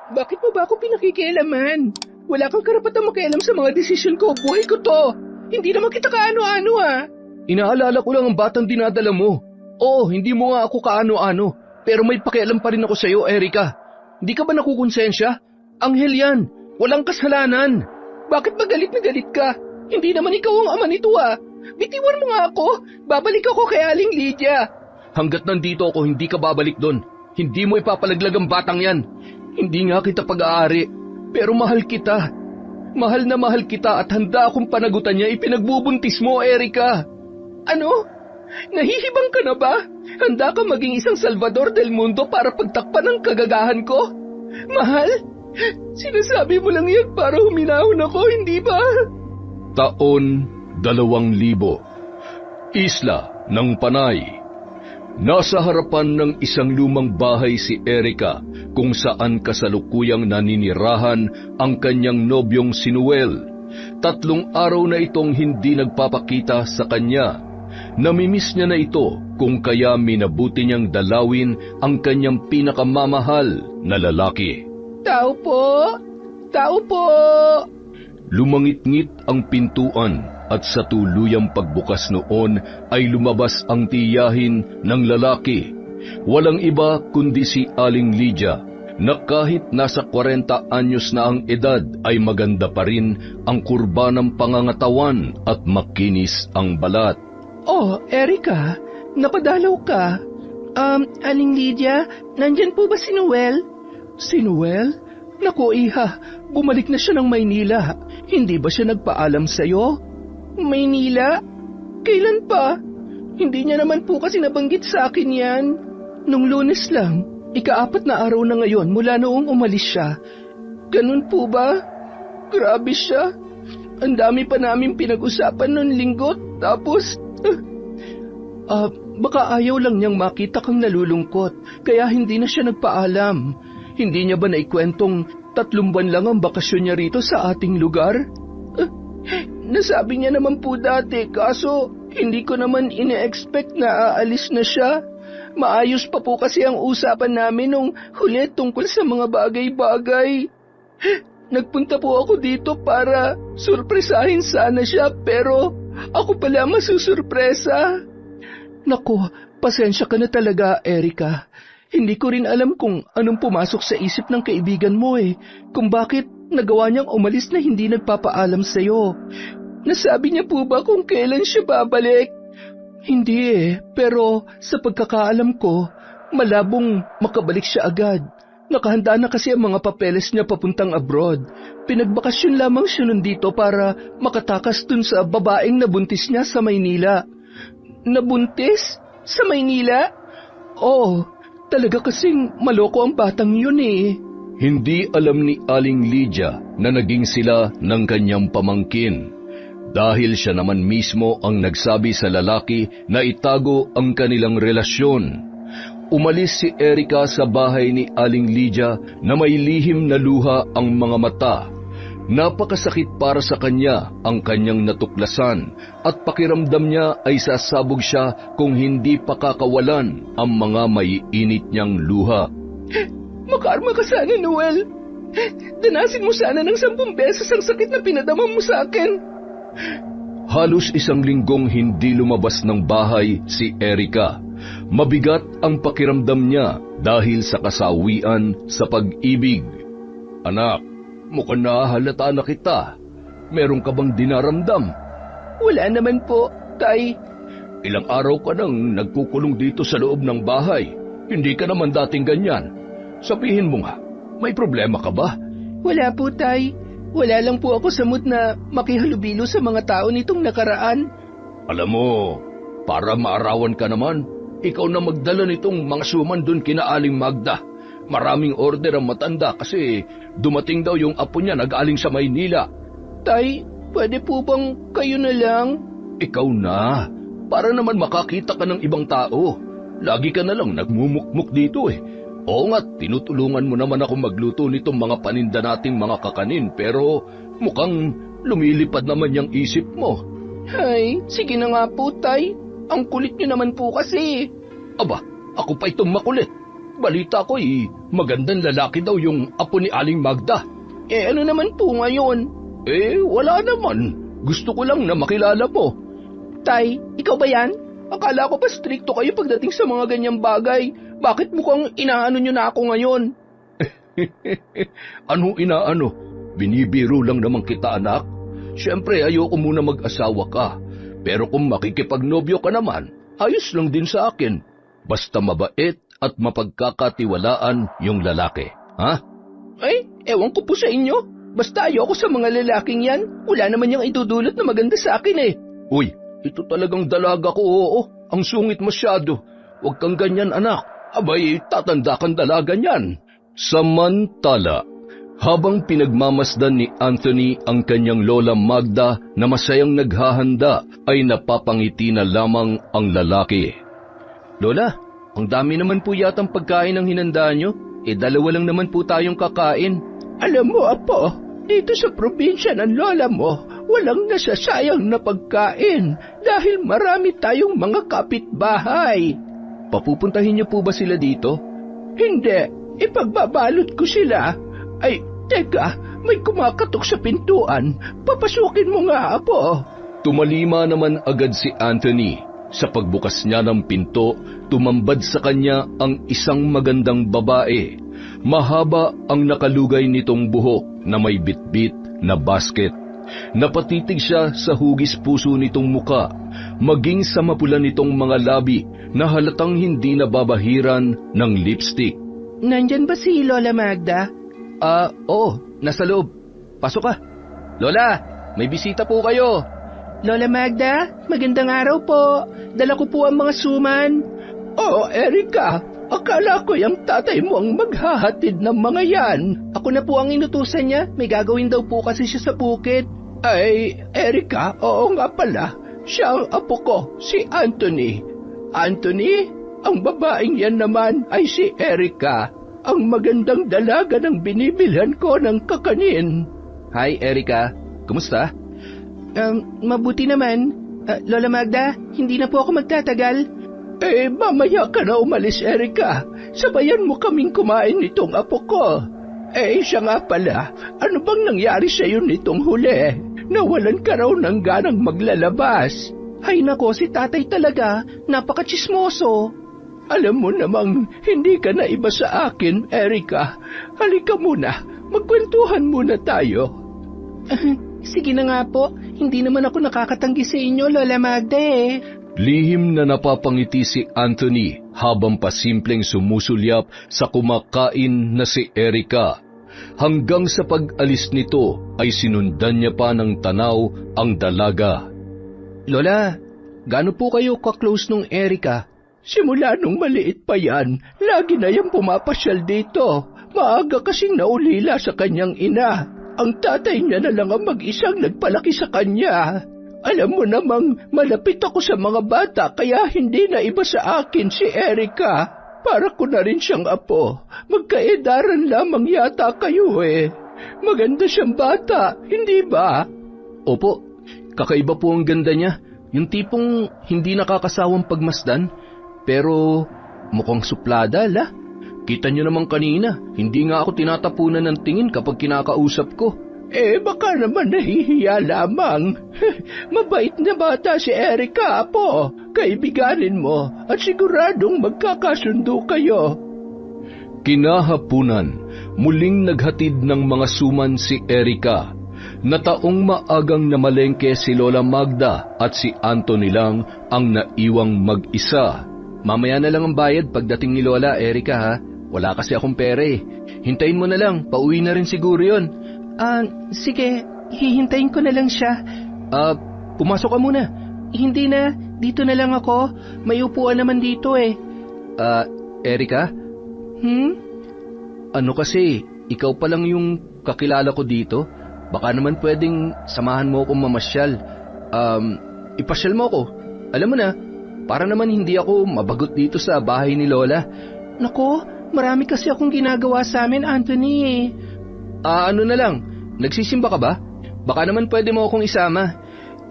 Bakit mo ba ako pinakikialaman? Wala kang karapatang makialam sa mga desisyon ko. Buhay ko to. Hindi naman kita kaano-ano Inaalala ko lang ang batang dinadala mo. Oo, hindi mo nga ako kaano-ano. Pero may pakialam pa rin ako sa'yo, Erica. Hindi ka ba nakukonsensya? Anghel yan. Walang kasalanan. Bakit ba galit na galit ka? Hindi naman ikaw ang ama nito Bitiwan mo nga ako. Babalik ako kay Aling Lydia. Hanggat nandito ako, hindi ka babalik doon. Hindi mo ipapalaglag ang batang yan. Hindi nga kita pag-aari. Pero mahal kita. Mahal na mahal kita at handa akong panagutan niya. Ipinagbubuntis mo, Erica. Ano? Nahihibang ka na ba? Handa ka maging isang Salvador del Mundo para pagtakpan ng kagagahan ko? Mahal? Sinasabi mo lang yan para huminahon ako, hindi ba? Taon 2000. Isla ng Panay. Nasa harapan ng isang lumang bahay si Erica kung saan kasalukuyang naninirahan ang kanyang nobyong si Noel. 3 araw na itong hindi nagpapakita sa kanya. Namimiss niya na ito kung kaya minabuti niyang dalawin ang kanyang pinakamamahal na lalaki. Tao po! Tao po! Lumangit-ngit ang pintuan at sa tuluyang pagbukas noon ay lumabas ang tiyahin ng lalaki. Walang iba kundi si Aling Lydia na kahit nasa 40 anyos na ang edad ay maganda pa rin ang kurba ng pangangatawan at makinis ang balat. Oh, Erica, napadalaw ka. Aling Lydia, nandyan po ba si Noel? Si Noel? Naku, iha, bumalik na siya ng Maynila. Hindi ba siya nagpaalam sa'yo? Maynila? Kailan pa? Hindi niya naman po kasi nabanggit sa akin yan. Nung Lunes lang, 4 na araw na ngayon mula noong umalis siya. Ganun po ba? Grabe siya. Ang dami pa namin pinag-usapan noong Linggo, tapos... baka ayaw lang niyang makita kang nalulungkot, kaya hindi na siya nagpaalam. Hindi niya ba naikwentong 3 buwan lang ang bakasyon niya rito sa ating lugar? Nasabi niya naman po dati, kaso hindi ko naman ine-expect na aalis na siya. Maayos pa po kasi ang usapan namin nung huli tungkol sa mga bagay-bagay. Nagpunta po ako dito para surpresahin sana siya, pero ako pala masusurpresa. Naku, pasensya ka na talaga, Erica. Hindi ko rin alam kung anong pumasok sa isip ng kaibigan mo kung bakit nagawa niyang umalis na hindi nagpapaalam sa'yo. Nasabi niya po ba kung kailan siya babalik? Hindi pero sa pagkakaalam ko, malabong makabalik siya agad. Nakahanda na kasi ang mga papeles niya papuntang abroad. Pinagbakasyon lamang siya nandito para makatakas dun sa babaeng nabuntis niya sa Maynila. Nabuntis? Sa Maynila? Oo, talaga kasing maloko ang batang yun Hindi alam ni Aling Lydia na naging sila ng kanyang pamangkin. Dahil siya naman mismo ang nagsabi sa lalaki na itago ang kanilang relasyon. Umalis si Erica sa bahay ni Aling Lydia na may lihim na luha ang mga mata. Napakasakit para sa kanya ang kanyang natuklasan at pakiramdam niya ay sasabog siya kung hindi pakakawalan ang mga maiinit niyang luha. Makarma ka sana, Noel. Danasin mo sana ng 10 beses ang sakit na pinadama mo sa akin. Halos 1 linggong hindi lumabas ng bahay si Erica. Mabigat ang pakiramdam niya dahil sa kasawian sa pag-ibig. Anak, mukhang nahalata na kita. Meron ka bang dinaramdam? Wala naman po, Tay. Ilang araw ka nang nagkukulong dito sa loob ng bahay. Hindi ka naman dating ganyan. Sabihin mo nga, may problema ka ba? Wala po, Tay. Wala lang po ako sa mood na makihalubilo sa mga tao nitong nakaraan. Alam mo, para maarawan ka naman, ikaw na magdala nitong mga suman dun kina Aling Magda. Maraming order ang matanda kasi dumating daw yung apo niya nag-aling sa Maynila. Tay, pwede po bang kayo na lang? Ikaw na, para naman makakita ka ng ibang tao. Lagi ka na lang nagmumukmuk dito Oo nga, tinutulungan mo naman ako magluto nitong mga paninda nating mga kakanin pero mukhang lumilipad naman yung isip mo. Ay, sige na nga po, Tay. Ang kulit niyo naman po kasi. Aba, ako pa itong makulit. balita ko magandang lalaki daw yung apo ni Aling Magda. Ano naman po ngayon? Wala naman. Gusto ko lang na makilala mo. Tay, ikaw ba yan? Akala ko pa stricto kayo pagdating sa mga ganyang bagay. Bakit mukhang inaano nyo na ako ngayon? Ano inaano? Binibiro lang naman kita, anak. Siyempre, ayoko muna mag-asawa ka. Pero kung makikipagnobyo ka naman, ayos lang din sa akin. Basta mabait at mapagkakatiwalaan yung lalaki. Ha? Ewan ko po sa inyo. Basta ayoko sa mga lalaking yan. Wala naman yung idudulot na maganda sa akin eh. Uy, ito talagang dalaga ko, oo. Ang sungit masyado. Huwag kang ganyan, anak. Abay, tatanda kang dalaga niyan. Samantala, habang pinagmamasdan ni Anthony ang kanyang lola Magda na masayang naghahanda, ay napapangiti na lamang ang lalaki. Lola, ang dami naman po yatang pagkain ang hinanda nyo. Dalawa lang naman po tayong kakain. Alam mo, Apo, dito sa probinsya ng lola mo, walang nasasayang na pagkain dahil marami tayong mga kapitbahay. Papupuntahin niyo po ba sila dito? Hindi, ipagbabalot ko sila. Ay, teka, may kumakatok sa pintuan. Papasukin mo nga, Apo. Tumalima naman agad si Anthony. Sa pagbukas niya ng pinto, tumambad sa kanya ang isang magandang babae. Mahaba ang nakalugay nitong buhok na may bitbit na basket. Napatitig siya sa hugis puso nitong muka, maging sa mapula nitong mga labi na halatang hindi nababahiran ng lipstick. Nandyan ba si Lola Magda? Oo, nasa loob. Pasok ka. Lola, may bisita po kayo. Lola Magda, magandang araw po. Dala ko po ang mga suman. Oo, Erika. Akala ko yung tatay mo ang maghahatid ng mga yan. Ako na po ang inutusan niya. May gagawin daw po kasi siya sa bukid. Ay, Erika, oo nga pala. Siya ang apo ko, si Anthony. Anthony, ang babaeng yan naman ay si Erika. Ang magandang dalaga ng binibilhan ko ng kakanin. Hi, Erika. Kumusta? Mabuti naman. Lola Magda, hindi na po ako magtatagal. Mamaya ka na umalis, Erika. Sabayan mo kaming kumain nitong apo ko. Siya nga pala, ano bang nangyari sa'yo nitong huli? Nawalan ka raw ng ganang maglalabas. Ay nako, si tatay talaga, napaka-tsismoso. Alam mo namang hindi ka na iba sa akin, Erika. Halika muna, magkwentuhan muna tayo. Sige na nga po, hindi naman ako nakakatanggi sa inyo, Lola Magda eh. Lihim na napapangiti si Anthony habang pasimpleng sumusulyap sa kumakain na si Erika. Hanggang sa pag-alis nito ay sinundan niya pa ng tanaw ang dalaga. Lola, gaano po kayo ka-close nung Erika? Simula nung maliit pa yan, lagi na yan pumapasyal dito. Maaga kasing naulila sa kanyang ina. Ang tatay niya na lang ang mag-isang nagpalaki sa kanya. Alam mo namang malapit ako sa mga bata kaya hindi na iba sa akin si Erika. Para ko na rin siyang apo. Magkaedaran lamang yata kayo eh. Maganda siyang bata, hindi ba? Opo, kakaiba po ang ganda niya. Yung tipong hindi nakakasawang pagmasdan. Pero mukhang suplada, la. Kita niyo naman kanina, hindi nga ako tinatapunan ng tingin kapag kinakausap ko. Baka naman nahihiya lamang. Mabait na bata si Erika, Apo. Kaibiganin mo at siguradong magkakasundo kayo. Kinahapunan, muling naghatid ng mga suman si Erika. Nataong maagang namalengke si Lola Magda at si Anthony lang ang naiwang mag-isa. Mamaya na lang ang bayad pagdating ni Lola, Erika ha. Wala kasi akong pera eh. Hintayin mo na lang, pauwi na rin siguro yun. Sige, hihintayin ko na lang siya. Pumasok ka muna. Hindi na, dito na lang ako. May upuan naman dito eh. Erika? Ano kasi, ikaw pa lang yung kakilala ko dito. Baka naman pwedeng samahan mo akong mamasyal. Ipasyal mo ako. Alam mo na, para naman hindi ako mabagot dito sa bahay ni Lola. Nako, marami kasi akong ginagawa sa amin, Anthony eh. Ano na lang, nagsisimba ka ba? Baka naman pwede mo akong isama.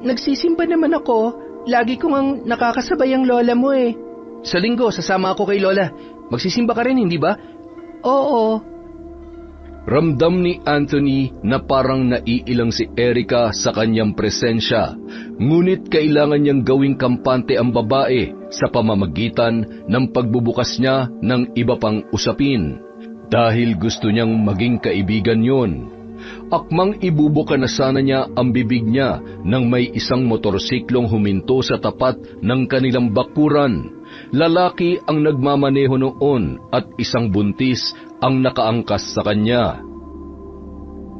Nagsisimba naman ako. Lagi kong ang nakakasabay ang lola mo eh. Sa linggo, sasama ako kay Lola. Magsisimba ka rin, hindi ba? Oo. Ramdam ni Anthony na parang naiilang si Erica sa kanyang presensya, ngunit kailangan niyang gawing kampante ang babae sa pamamagitan ng pagbubukas niya ng iba pang usapin, dahil gusto niyang maging kaibigan yon. Akmang ibubuka na sana niya ang bibig niya nang may isang motorsiklong huminto sa tapat ng kanilang bakuran. Lalaki ang nagmamaneho noon at isang buntis ang nakaangkas sa kanya.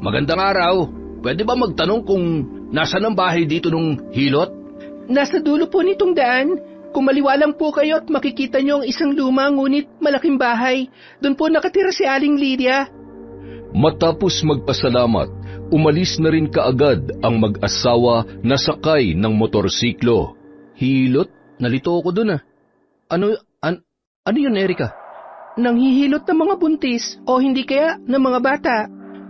Magandang araw. Pwede ba magtanong kung nasaan ang bahay dito nung hilot? Nasa dulo po nitong daan. Kung maliwa lang po kayo at makikita niyo ang isang luma ngunit malaking bahay. Doon po nakatira si Aling Lydia. Matapos magpasalamat, umalis na rin kaagad ang mag-asawa na sakay ng motorsiklo. Hilot? Nalito ako dun ah. Ano yun, Erica? Nanghihilot ng mga buntis o hindi kaya ng mga bata.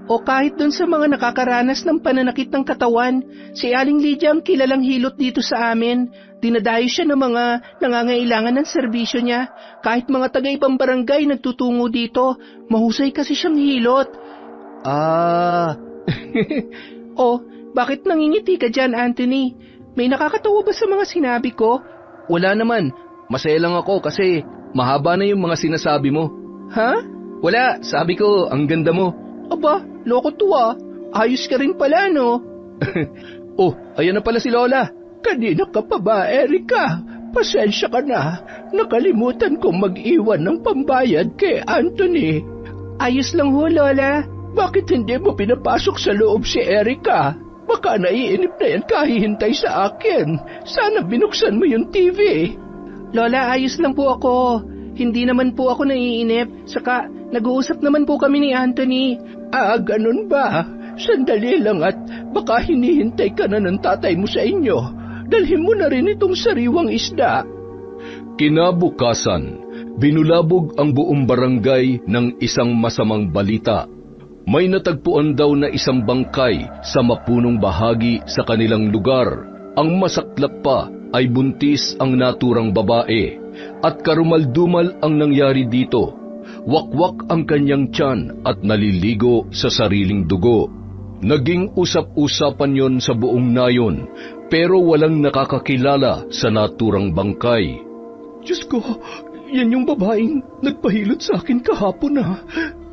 O kahit dun sa mga nakakaranas ng pananakit ng katawan, si Aling Lydia ang kilalang hilot dito sa amin. Dinadayo siya ng mga nangangailangan ng serbisyo niya. Kahit mga taga-ibang barangay nagtutungo dito, mahusay kasi siyang hilot. Bakit nangingiti ka dyan, Anthony? May nakakatawa ba sa mga sinabi ko? Wala naman. Masaya lang ako kasi mahaba na yung mga sinasabi mo. Ha? Wala, sabi ko, ang ganda mo. Aba, loko to ah. Ayos ka rin pala, no? Ayan na pala si Lola. Kanina ka pa ba, Erica? Pasensya ka na. Nakalimutan kong mag-iwan ng pambayad kay Anthony. Ayos lang ho, Lola. Bakit hindi mo pinapasok sa loob si Erica? Baka naiinip na yan kahihintay sa akin. Sana binuksan mo yung TV. Lola, ayos lang po ako. Hindi naman po ako naiinip. Saka, nag-uusap naman po kami ni Anthony. Ganun ba? Sandali lang at baka hinihintay ka na ng tatay mo sa inyo. Dalhin mo na rin itong sariwang isda. Kinabukasan, binulabog ang buong barangay ng isang masamang balita. May natagpuan daw na isang bangkay sa mapunong bahagi sa kanilang lugar. Ang masaklap pa ay buntis ang naturang babae at karumaldumal ang nangyari dito. Wakwak ang kanyang tiyan at naliligo sa sariling dugo. Naging usap-usapan yon sa buong nayon, pero walang nakakakilala sa naturang bangkay. Diyos ko, yan yung babaeng nagpahilot sa akin kahapon ah.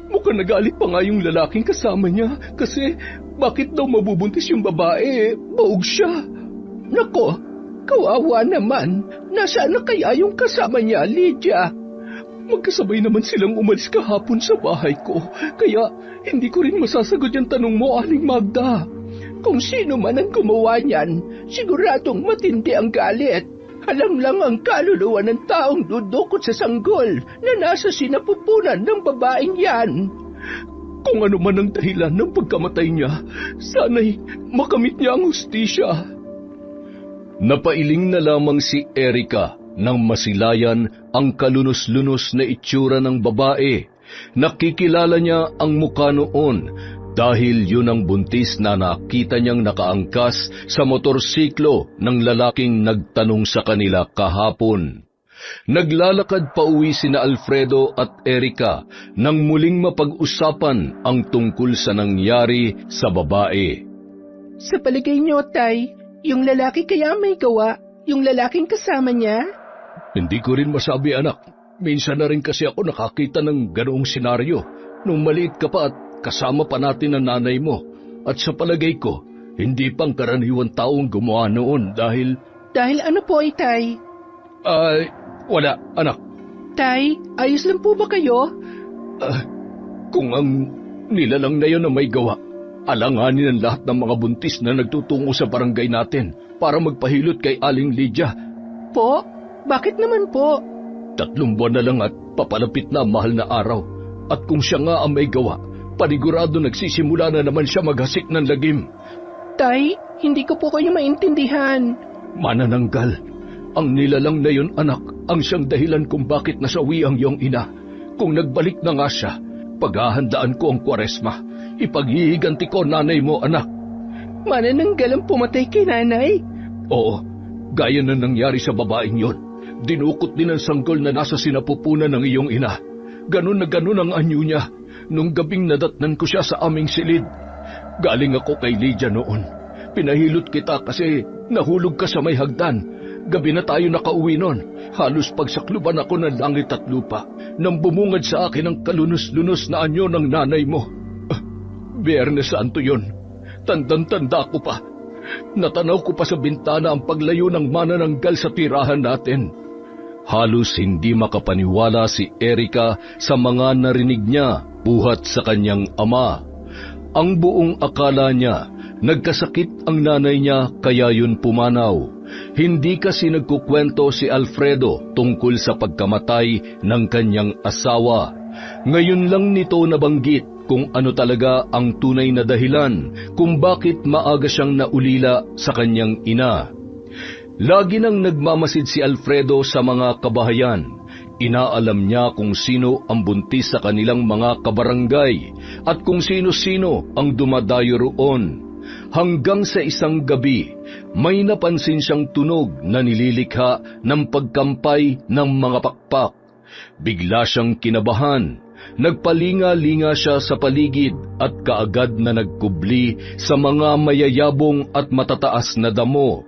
Mukhang nagalit pa nga yung lalaking kasama niya kasi bakit daw mabubuntis yung babae? Baog siya. Nako, kawawa naman. Nasaan na kaya yung kasama niya, Lydia? Magkasabay naman silang umalis kahapon sa bahay ko, kaya hindi ko rin masasagot yung tanong mo, Aling Magda. Kung sino man ang gumawa niyan, siguradong matindi ang galit. Alam lang ang kaluluwa ng taong dudukot sa sanggol na nasa sinapupunan ng babaeng yan. Kung ano man ang dahilan ng pagkamatay niya, sana'y makamit niya ang hustisya. Napailing na lamang si Erica nang masilayan ang kalunos-lunos na itsura ng babae. Nakikilala niya ang mukha noon dahil yun ang buntis na nakita niyang nakaangkas sa motorsiklo ng lalaking nagtanong sa kanila kahapon. Naglalakad pa uwi sina Alfredo at Erica nang muling mapag-usapan ang tungkol sa nangyari sa babae. Sa palagay niyo, Tay, yung lalaki kaya may gawa, yung lalaking kasama niya? Hindi ko rin masabi, anak. Minsan na rin kasi ako nakakita ng ganoong senaryo. Nung maliit ka pa at kasama pa natin ang nanay mo. At sa palagay ko, hindi pang karaniwang taong gumawa noon dahil... Dahil ano po, Tay? Wala, anak. Tay, ayos lang po ba kayo? Kung ang nilalang na yun na may gawa, alanganin ang lahat ng mga buntis na nagtutungo sa barangay natin para magpahilot kay Aling Lydia. Po? Bakit naman po? 3 buwan na lang at papalapit na ang mahal na araw. At kung siya nga ang may gawa, panigurado nagsisimula na naman siya maghasik ng lagim. Tay, hindi ko po kayo maintindihan. Manananggal. Ang nilalang na yun, anak, ang siyang dahilan kung bakit nasawi ang iyong ina. Kung nagbalik na nga siya, paghahandaan ko ang Kwaresma. Ipaghihiganti ko nanay mo, anak. Manananggal ang pumatay kay nanay? Oo, gaya na nangyari sa babaeng yon. Dinukot din ang sanggol na nasa sinapupunan ng iyong ina. Ganun na ganun ang anyo niya nung gabing nadatnan ko siya sa aming silid. Galing ako kay Lydia noon. Pinahilot kita kasi nahulog ka sa may hagdan. Gabi na tayo nakauwi noon. Halos pagsakluban ako ng langit at lupa nang bumungad sa akin ang kalunos-lunos na anyo ng nanay mo. Biyernes Santo yun. Tandang-tanda ko pa. Natanaw ko pa sa bintana ang paglayo ng manananggal sa tirahan natin. Halos hindi makapaniwala si Erica sa mga narinig niya buhat sa kanyang ama. Ang buong akala niya, nagkasakit ang nanay niya kaya yun pumanaw. Hindi kasi nagkukwento si Alfredo tungkol sa pagkamatay ng kanyang asawa. Ngayon lang nito nabanggit kung ano talaga ang tunay na dahilan kung bakit maaga siyang naulila sa kanyang ina. Lagi nang nagmamasid si Alfredo sa mga kabahayan. Inaalam niya kung sino ang buntis sa kanilang mga kabarangay at kung sino-sino ang dumadayo roon. Hanggang sa isang gabi, may napansin siyang tunog na nililikha ng pagkampay ng mga pakpak. Bigla siyang kinabahan. Nagpalinga-linga siya sa paligid at kaagad na nagkubli sa mga mayayabong at matataas na damo.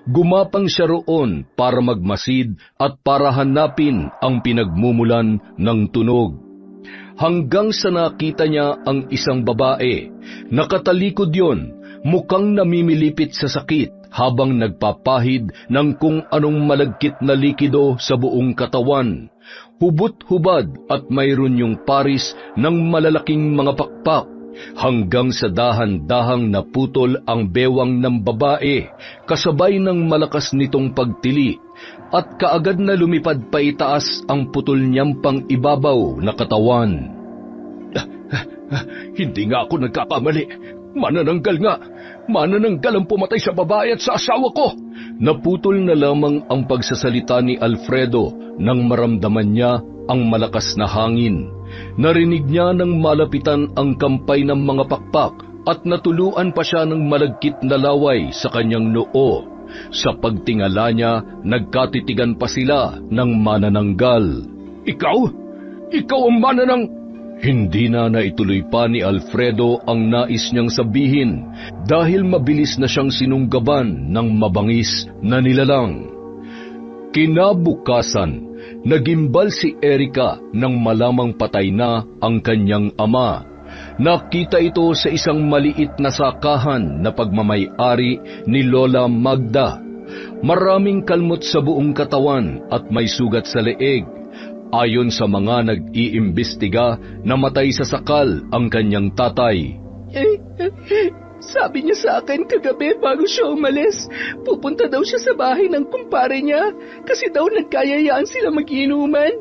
Gumapang siya roon para magmasid at para hanapin ang pinagmumulan ng tunog. Hanggang sa nakita niya ang isang babae. Nakatalikod yon, mukhang namimilipit sa sakit habang nagpapahid ng kung anong malagkit na likido sa buong katawan. Hubot-hubad at mayroon yung paris ng malalaking mga pakpak. Hanggang sa dahan-dahang naputol ang bewang ng babae, kasabay ng malakas nitong pagtili, at kaagad na lumipad pa itaas ang putol niyang pang ibabaw na katawan. Hindi nga ako nagkakamali. Manananggal nga. Manananggal ang pumatay sa babae at sa asawa ko. Naputol na lamang ang pagsasalita ni Alfredo nang maramdaman niya ang malakas na hangin. Narinig niya nang malapitan ang kampay ng mga pakpak at natuluan pa siya ng malagkit na laway sa kanyang noo. Sa pagtingala niya, nagkatitigan pa sila ng manananggal. Ikaw? Ikaw ang mananang... Hindi na naituloy pa ni Alfredo ang nais niyang sabihin dahil mabilis na siyang sinunggaban ng mabangis na nilalang. Kinabukasan, nagimbal si Erica nang malamang patay na ang kanyang ama. Nakita ito sa isang maliit na sakahan na pagmamay-ari ni Lola Magda. Maraming kalmot sa buong katawan at may sugat sa leeg. Ayon sa mga nag-iimbestiga, namatay sa sakal ang kanyang tatay. Sabi niya sa akin kagabi bago siya umalis, pupunta daw siya sa bahay ng kumpare niya kasi daw nagkayayaan sila mag-inuman.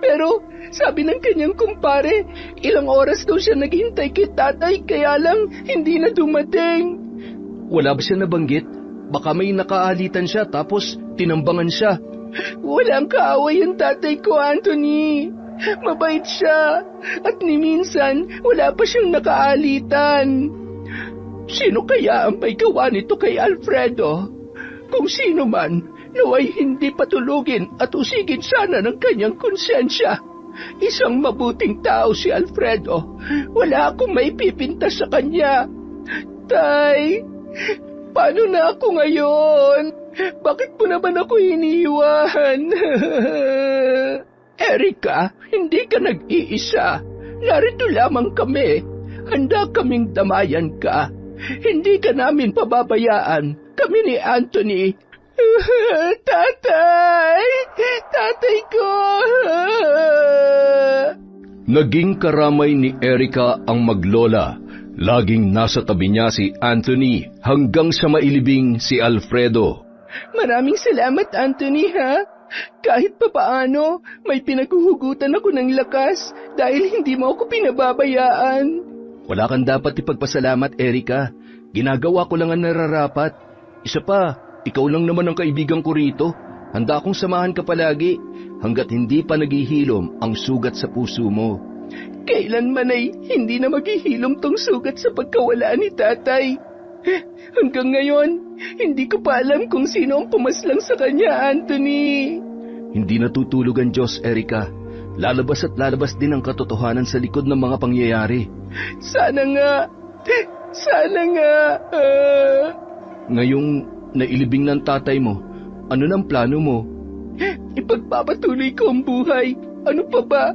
Pero sabi ng kanyang kumpare, ilang oras daw siya naghintay kay tatay kaya lang hindi na dumating. Wala ba siya nabanggit? Baka may nakaalitan siya tapos tinambangan siya. Walang kaaway yung tatay ko, Anthony. Mabait siya. At ni minsan, wala pa siyang nakaalitan. Sino kaya ang may gawa nito kay Alfredo? Kung sino man, naway hindi patulugin at usigin sana ng kanyang konsensya. Isang mabuting tao si Alfredo. Wala akong maipipinta sa kanya. Tay, paano na ako ngayon? Bakit mo naman ako iniwan? Erica, hindi ka nag-iisa. Narito lamang kami. Handa kaming damayan ka. Hindi ka namin pababayaan. Kami ni Anthony. Tatay! Tatay ko! Naging karamay ni Erica ang maglola. Laging nasa tabi niya si Anthony hanggang sa mailibing si Alfredo. Maraming salamat, Anthony, ha? Kahit papaano, may pinaghuhugutan ako ng lakas dahil hindi mo ako pinababayaan. Wala kang dapat ipagpasalamat, Erica. Ginagawa ko lang ang nararapat. Isa pa, ikaw lang naman ang kaibigan ko rito. Handa akong samahan ka palagi hanggat hindi pa naghihilom ang sugat sa puso mo. Kailanman ay hindi na maghihilom tong sugat sa pagkawala ni tatay. Hanggang ngayon, hindi ko pa alam kung sino ang pumaslang sa kanya, Anthony. Hindi natutulog ang Diyos, Erika. Lalabas at lalabas din ang katotohanan sa likod ng mga pangyayari. Sana nga. Sana nga. Ngayong nailibing ng tatay mo, ano nang plano mo? Ipagpapatuloy ko ang buhay. Ano pa ba?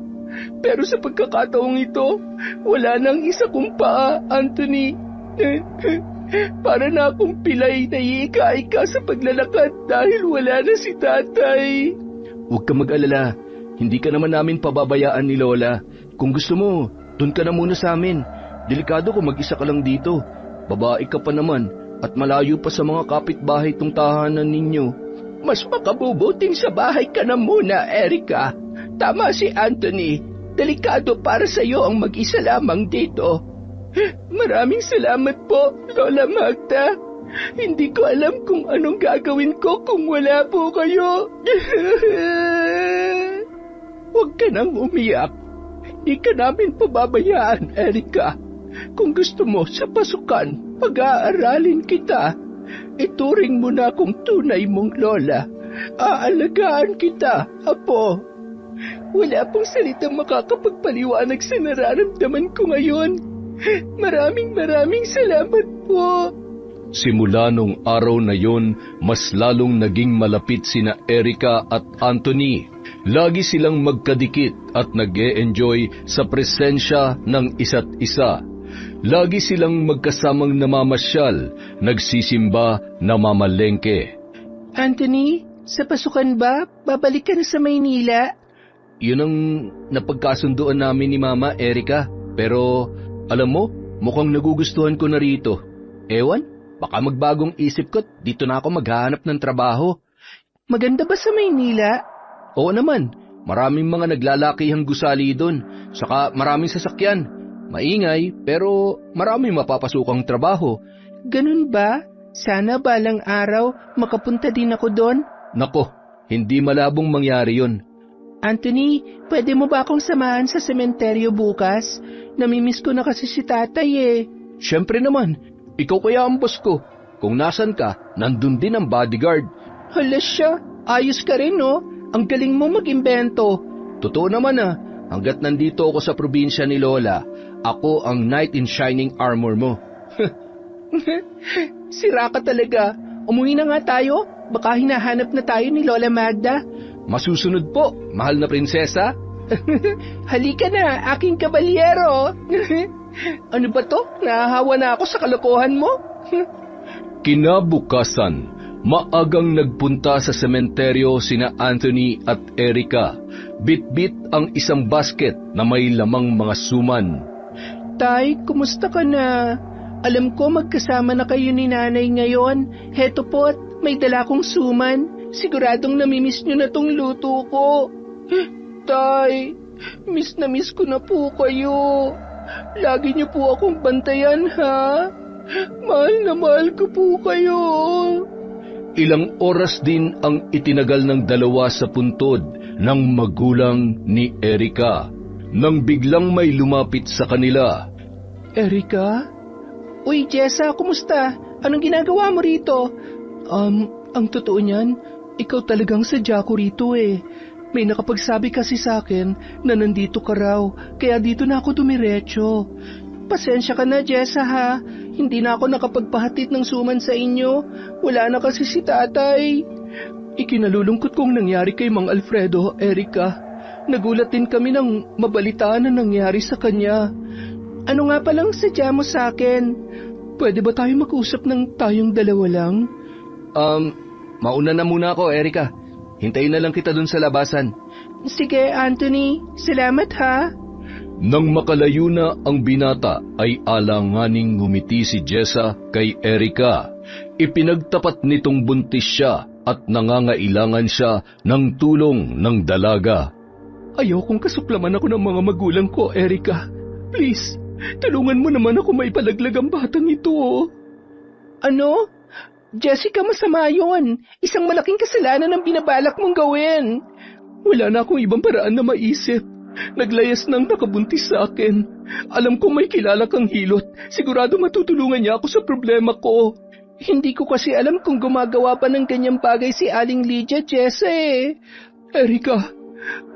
Pero sa pagkakataong ito, wala nang isa kong paa, Anthony. Para na akong pilay na iika-ika sa paglalakad dahil wala na si tatay. Huwag ka mag-alala. Hindi ka naman namin pababayaan ni Lola. Kung gusto mo, dun ka na muna sa amin. Delikado kung mag-isa ka lang dito. Babae ka pa naman at malayo pa sa mga kapitbahay tong tahanan ninyo. Mas makabubuting sa bahay ka na muna, Erika. Tama si Anthony. Delikado para sa iyo ang mag-isa lamang dito. Maraming salamat po, Lola Magda. Hindi ko alam kung anong gagawin ko kung wala po kayo. Huwag ka nang umiyak. Di ka namin pababayaan, Erika. Kung gusto mo sa pasukan, pag-aaralin kita. Ituring mo na akong tunay mong lola. Aalagaan kita, apo. Wala pong salitang makakapagpaliwanag sa nararamdaman ko ngayon. Maraming salamat po. Simula nung araw na yon, mas lalong naging malapit sina Erika at Anthony. Lagi silang magkadikit at nag-e-enjoy sa presensya ng isa't isa. Lagi silang magkasamang namamasyal, nagsisimba, namamalengke. Anthony, sa pasukan ba? Babalik ka na sa Maynila? Yun ang napagkasunduan namin ni Mama, Erika. Pero, alam mo, mukhang nagugustuhan ko na rito. Ewan, baka magbagong isip ko, dito na ako maghahanap ng trabaho. Maganda ba sa Maynila? Oo naman, maraming mga naglalakihang gusali doon, saka maraming sasakyan. Maingay, pero maraming mapapasukang trabaho. Ganun ba? Sana balang araw makapunta din ako doon. Nako, hindi malabong mangyari yun. Anthony, pwede mo ba akong samahan sa sementeryo bukas? Namimiss ko na kasi si tatay eh. Siyempre naman, ikaw kaya ang boss ko. Kung nasan ka, nandun din ang bodyguard. Hala siya, ayos ka rin no? Ang galing mo mag-imbento. Totoo naman hanggat nandito ako sa probinsya ni Lola, ako ang knight in shining armor mo. Sira ka talaga. Umuwi na nga tayo. Baka hinahanap na tayo ni Lola Magda. Masusunod po, mahal na prinsesa. Halika na, aking kabalyero. Ano ba to? Nahahawa na ako sa kalokohan mo. Kinabukasan, maagang nagpunta sa sementeryo sina Anthony at Erika. Bit-bit ang isang basket na may lamang mga suman. Tay, kumusta ka na? Alam ko magkasama na kayo ni nanay ngayon. Heto po, may dala kong suman. Siguradong namimiss nyo na tong luto ko. Tay, miss na miss ko na po kayo. Lagi nyo po akong bantayan, ha? Mahal na mahal ko po kayo. Ilang oras din ang itinagal ng dalawa sa puntod ng magulang ni Erika. Nang biglang may lumapit sa kanila. Erika? Uy, Jessa, kumusta? Anong ginagawa mo rito? Ang totoo niyan, ikaw talagang sadya ko rito eh. May nakapagsabi kasi sa akin na nandito ka raw, kaya dito na ako dumiretso. Pasensya ka na, Jessa ha. Hindi na ako nakapagpahatid ng suman sa inyo. Wala na kasi si tatay. Ikinalulungkot kong nangyari kay Mang Alfredo, Erika. Nagulat din kami nang mabalitaan na nangyari sa kanya. Ano nga palang sadya mo sa akin? Pwede ba tayo mag-usap ng tayong dalawa lang? Mauna na muna ako, Erika. Hintayin na lang kita dun sa labasan. Sige, Anthony. Salamat ha. Nang makalayo na ang binata ay alanganing ngumiti si Jessa kay Erika. Ipinagtapat nitong buntis siya at nangangailangan siya ng tulong ng dalaga. Ayaw kong kasuklaman ako ng mga magulang ko, Erika. Please, tulungan mo naman ako maipalaglag ang batang ito. Ano? Jessica, masama yun. Isang malaking kasalanan ang binabalak mong gawin. Wala na akong ibang paraan na maisip. Naglayas nang nakabuntis sa akin. Alam ko may kilala kang hilot. Sigurado matutulungan niya ako sa problema ko. Hindi ko kasi alam kung gumagawa pa ng ganyang bagay si Aling Lydia, Jessa eh. Erika,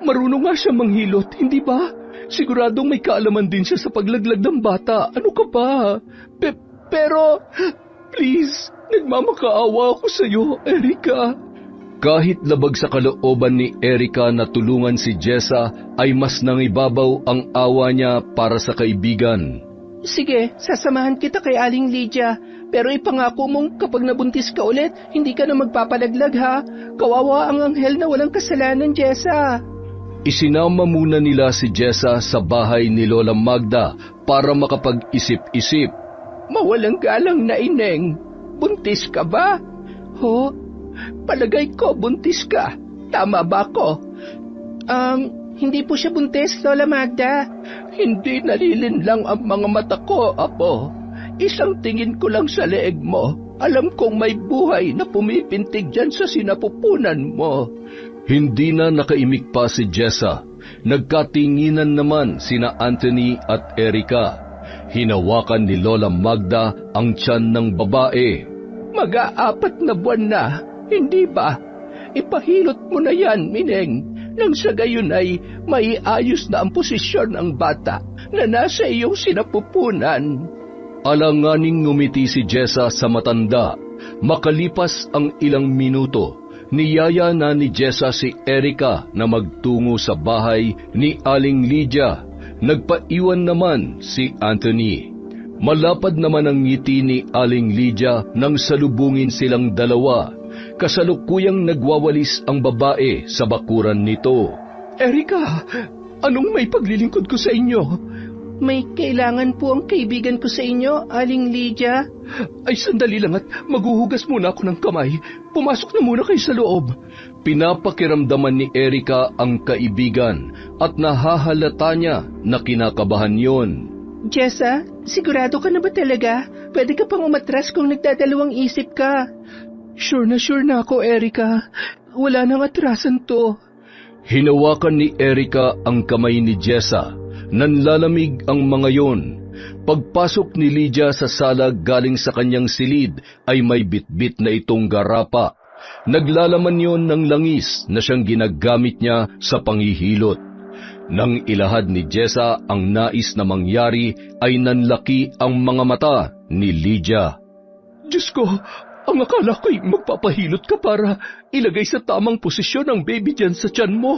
marunong nga siya manghilot, hindi ba? Siguradong may kaalaman din siya sa paglaglag ng bata. Ano ka ba? Pero, please, nagmamakaawa ako sa iyo, Erika. Kahit labag sa kalooban ni Erika na tulungan si Jessa, ay mas nangibabaw ang awa niya para sa kaibigan. Sige, sasamahan kita kay Aling Lydia. Pero ipangako mong kapag nabuntis ka ulit, hindi ka na magpapalaglag ha. Kawawa ang anghel na walang kasalanan, Jessa. Isinama muna nila si Jessa sa bahay ni Lola Magda para makapag-isip-isip. Mawalang galang na ineng. Buntis ka ba? Ho? Palagay ko buntis ka. Tama ba ko? Hindi po siya buntis, Lola Magda. Hindi nalilinlang ang mga mata ko, Apo. Isang tingin ko lang sa leeg mo. Alam kong may buhay na pumipintig dyan sa sinapupunan mo. Hindi na nakaimik pa si Jessa. Nagkatinginan naman sina Anthony at Erika. Hinawakan ni Lola Magda ang tiyan ng babae. Mag-aapat na buwan na, hindi ba? Ipahilot mo na yan, Mineng. Nang sa gayon ay maiayos na ang posisyon ng bata na nasa iyong sinapupunan. Alanganing ngumiti si Jessa sa matanda. Makalipas ang ilang minuto, niyaya na ni Jessa si Erika na magtungo sa bahay ni Aling Lydia. Nagpaiwan naman si Anthony. Malapad naman ang ngiti ni Aling Lydia nang salubungin silang dalawa. Kasalukuyang nagwawalis ang babae sa bakuran nito. Erika, anong may paglilingkod ko sa inyo? May kailangan po ang kaibigan ko sa inyo, Aling Lydia. Ay, sandali lang at maghuhugas muna ako ng kamay. Pumasok na muna kayo sa loob. Pinapakiramdaman ni Erika ang kaibigan at nahahalata niya na kinakabahan yon. Jessa, sigurado ka na ba talaga? Pwede ka pang umatras kung nagdadalawang isip ka. Sure na ako, Erika. Wala nang atrasan to. Hinawakan ni Erika ang kamay ni Jessa. Nanlalamig ang mga yon. Pagpasok ni Lydia sa sala galing sa kanyang silid ay may bitbit na itong garapa. Naglalaman yon ng langis na siyang ginagamit niya sa panghihilot. Nang ilahad ni Jessa ang nais na mangyari ay nanlaki ang mga mata ni Lydia. Diyos ko, ang akala ko'y magpapahilot ka para ilagay sa tamang posisyon ang baby dyan sa tiyan mo.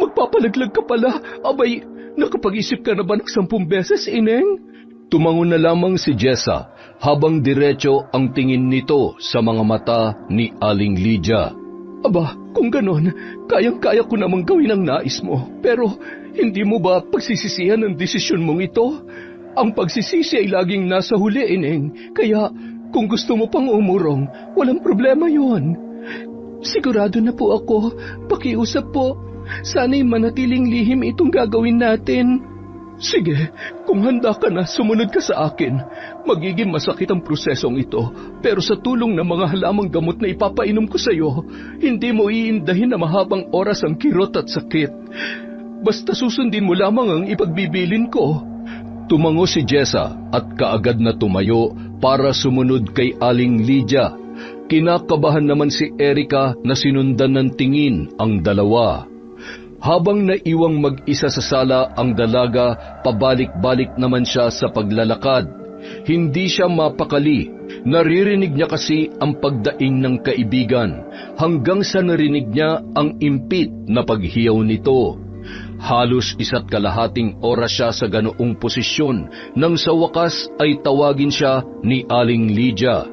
Magpapalaglag ka pala. Abay, nakapag-isip ka na ba ng 10 beses, Ineng? Tumango na lamang si Jessa habang diretso ang tingin nito sa mga mata ni Aling Lydia. Aba, kung ganon, kayang-kaya ko namang gawin ang nais mo. Pero hindi mo ba pagsisisihan ang desisyon mong ito? Ang pagsisisi ay laging nasa huli, Ineng. Kaya kung gusto mo pang umurong, walang problema yon. Sigurado na po ako. Pakiusap po. Sana'y manatiling lihim itong gagawin natin. Sige, kung handa ka na, sumunod ka sa akin. Magiging masakit ang prosesong ito, pero sa tulong ng mga halamang gamot na ipapainom ko sa iyo, hindi mo iindahin na mahabang oras ang kirot at sakit. Basta susundin mo lamang ang ipagbibilin ko. Tumango si Jessa at kaagad na tumayo para sumunod kay Aling Lydia. Kinakabahan naman si Erika na sinundan ng tingin ang dalawa. Habang naiwang mag-isa sa sala ang dalaga, pabalik-balik naman siya sa paglalakad. Hindi siya mapakali. Naririnig niya kasi ang pagdaing ng kaibigan hanggang sa narinig niya ang impit na paghiyaw nito. Halos 1.5 oras siya sa ganoong posisyon nang sa wakas ay tawagin siya ni Aling Lydia.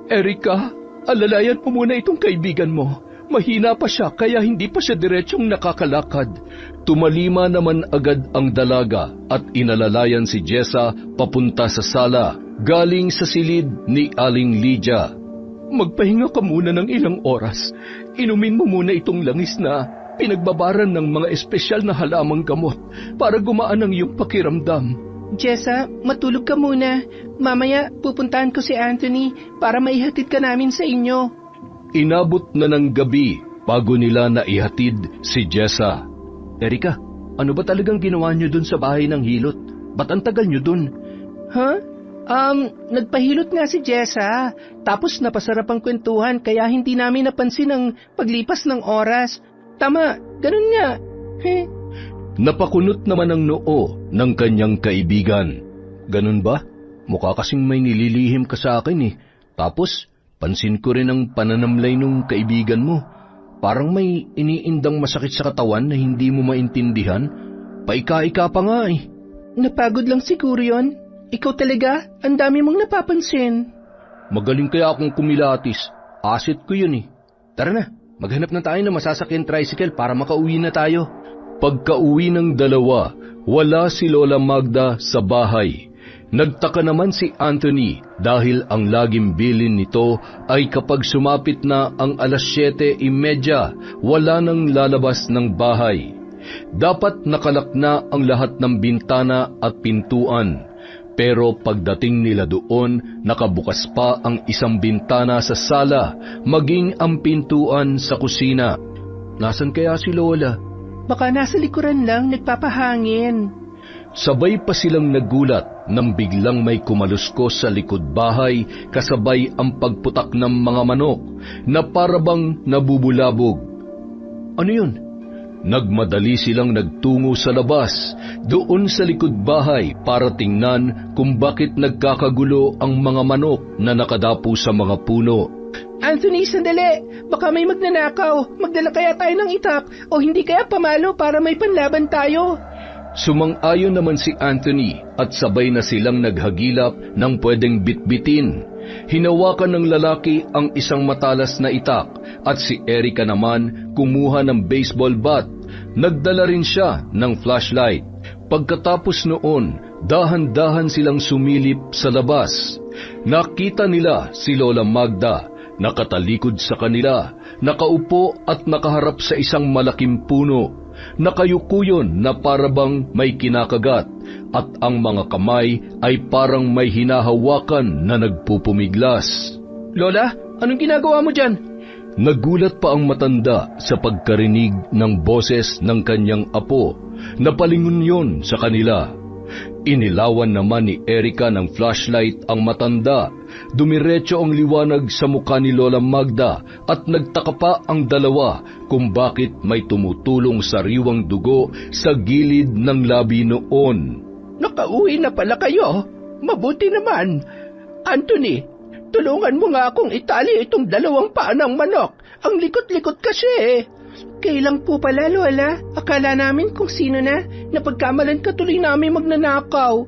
Erika, alalayan mo muna itong kaibigan mo. Mahina pa siya kaya hindi pa siya diretsyong nakakalakad. Tumalima naman agad ang dalaga at inalalayan si Jessa papunta sa sala, galing sa silid ni Aling Lydia. Magpahinga ka muna ng ilang oras. Inumin mo muna itong langis na pinagbabaran ng mga espesyal na halamang gamot para gumaan ang iyong pakiramdam. Jessa, matulog ka muna. Mamaya pupuntahan ko si Anthony para maihatid ka namin sa inyo. Inabot na ng gabi bago nila naihatid si Jessa. Erika, ano ba talagang ginawa niyo dun sa bahay ng hilot? Ba't ang tagal niyo dun? Ha? Nagpahilot nga si Jessa. Tapos napasarap ang kwentuhan kaya hindi namin napansin ang paglipas ng oras. Tama, ganun nga. Napakunot naman ang noo ng kanyang kaibigan. Ganun ba? Mukha kasing may nililihim ka sa akin eh. Tapos, pansin ko rin ang pananamlay nung kaibigan mo. Parang may iniindang masakit sa katawan na hindi mo maintindihan. Paika-ika pa nga eh. Napagod lang siguro yun. Ikaw talaga, ang dami mong napapansin. Magaling kaya akong kumilatis. Asset ko yun eh. Tara na, maghanap na tayo ng masasakyan tricycle para makauwi na tayo. Pagka-uwi ng dalawa, wala si Lola Magda sa bahay. Nagtaka naman si Anthony dahil ang laging bilin nito ay kapag sumapit na ang 7:30, wala nang lalabas ng bahay. Dapat nakalak na ang lahat ng bintana at pintuan. Pero pagdating nila doon, nakabukas pa ang isang bintana sa sala, maging ang pintuan sa kusina. Nasaan kaya si Lola? Baka nasa likuran lang, nagpapahangin. Sabay pa silang nagulat nang biglang may kumaluskos sa likod bahay kasabay ang pagputak ng mga manok na parabang nabubulabog. Ano yun? Nagmadali silang nagtungo sa labas, doon sa likod bahay para tingnan kung bakit nagkakagulo ang mga manok na nakadapo sa mga puno. Anthony, sandali! Baka may magnanakaw. Magdala kaya tayo ng itak o hindi kaya pamalo para may panlaban tayo. Sumang-ayon naman si Anthony at sabay na silang naghagilap ng pwedeng bitbitin. Hinawakan ng lalaki ang isang matalas na itak at si Erica naman kumuha ng baseball bat. Nagdala rin siya ng flashlight. Pagkatapos noon, dahan-dahan silang sumilip sa labas. Nakita nila si Lola Magda, nakatalikod sa kanila, nakaupo at nakaharap sa isang malaking puno. Nakayukuyon na parabang may kinakagat at ang mga kamay ay parang may hinahawakan na nagpupumiglas. Lola, anong ginagawa mo dyan? Nagulat pa ang matanda sa pagkarinig ng boses ng kanyang apo. Napalingon yon sa kanila. Inilawan naman ni Erica ng flashlight ang matanda. Dumiretso ang liwanag sa mukha ni Lola Magda at nagtaka pa ang dalawa kung bakit may tumutulong sariwang dugo sa gilid ng labi noon. Nakauwi na pala kayo. Mabuti naman. Anthony, tulungan mo nga akong itali itong 2 paa ng manok. Ang likot-likot kasi. Kailang po pala, Lola. Akala namin kung sino na. Napagkamalan ka tuloy namin magnanakaw.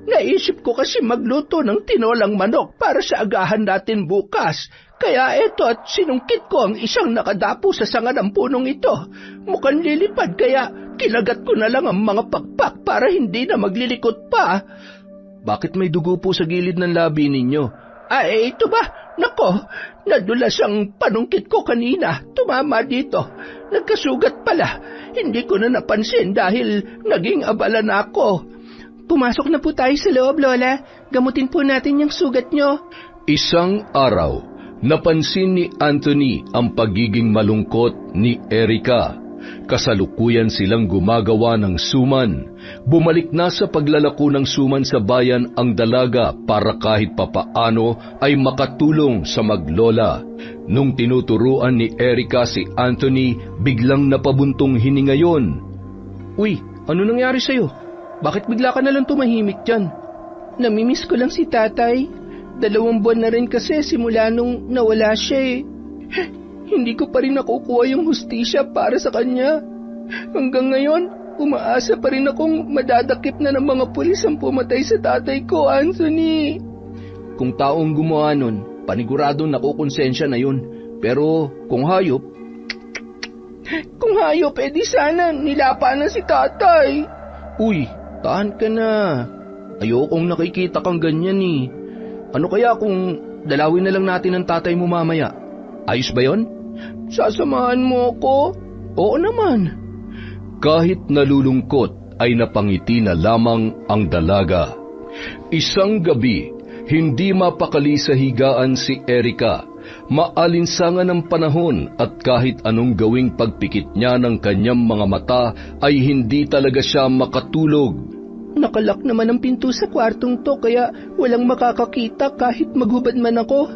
Naisip ko kasi magluto ng tinolang manok para sa agahan natin bukas. Kaya eto at sinungkit ko ang isang nakadapo sa sanga ng punong ito. Mukhang lilipad kaya kinagat ko na lang ang mga pakpak para hindi na maglilikot pa. Bakit may dugo po sa gilid ng labi ninyo? Ay, ito ba? Nako, nadulas ang panungkit ko kanina. Tumama dito. Nagkasugat pala. Hindi ko na napansin dahil naging abala na ako. Pumasok na po tayo sa loob, Lola. Gamutin po natin yung sugat nyo. Isang araw, napansin ni Anthony ang pagiging malungkot ni Erica. Kasalukuyan silang gumagawa ng suman. Bumalik na sa paglalako ng suman sa bayan ang dalaga para kahit papaano ay makatulong sa maglola. Nung tinuturuan ni Erica si Anthony, biglang napabuntong hininga yon. Uy, ano nangyari sa'yo? Bakit bigla ka nalang tumahimik dyan? Namimiss ko lang si tatay. 2 buwan na rin kasi simula nung nawala siya eh. Hindi ko pa rin nakukuha yung hustisya para sa kanya. Hanggang ngayon, umaasa pa rin akong madadakip na ng mga pulis ang pumatay sa tatay ko, Anthony. Kung taong gumawa nun, paniguradong nakukonsensya na yun. Pero kung hayop... Kung hayop, edi sana nilapa na si tatay. Uy, tahan ka na. Ayokong nakikita kang ganyan eh. Ano kaya kung dalawin na lang natin ang tatay mo mamaya? Ayos ba yon? Sasamahan mo ko? Oo naman. Kahit nalulungkot ay napangiti na lamang ang dalaga. Isang gabi, hindi mapakali sa higaan si Erica. Maalinsangan ng panahon at kahit anong gawing pagpikit niya ng kanyang mga mata ay hindi talaga siya makatulog. Nakalak naman ang pinto sa kwartong to kaya walang makakakita kahit maghubad man ako.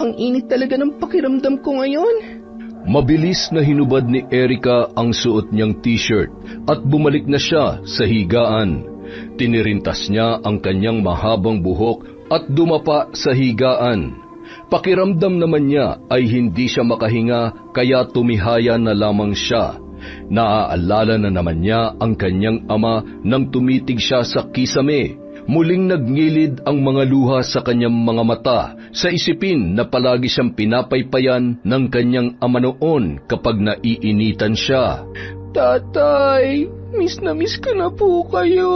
Ang init talaga ng pakiramdam ko ngayon. Mabilis na hinubad ni Erica ang suot niyang t-shirt at bumalik na siya sa higaan. Tinirintas niya ang kanyang mahabang buhok at dumapa sa higaan. Pakiramdam naman niya ay hindi siya makahinga kaya tumihaya na lamang siya. Naaalala na naman niya ang kanyang ama nang tumitig siya sa kisame. Muling nagnilid ang mga luha sa kanyang mga mata sa isipin na palagi siyang pinapaypayan ng kanyang ama noon kapag naiinitan siya. Tatay, miss na miss ko na po kayo.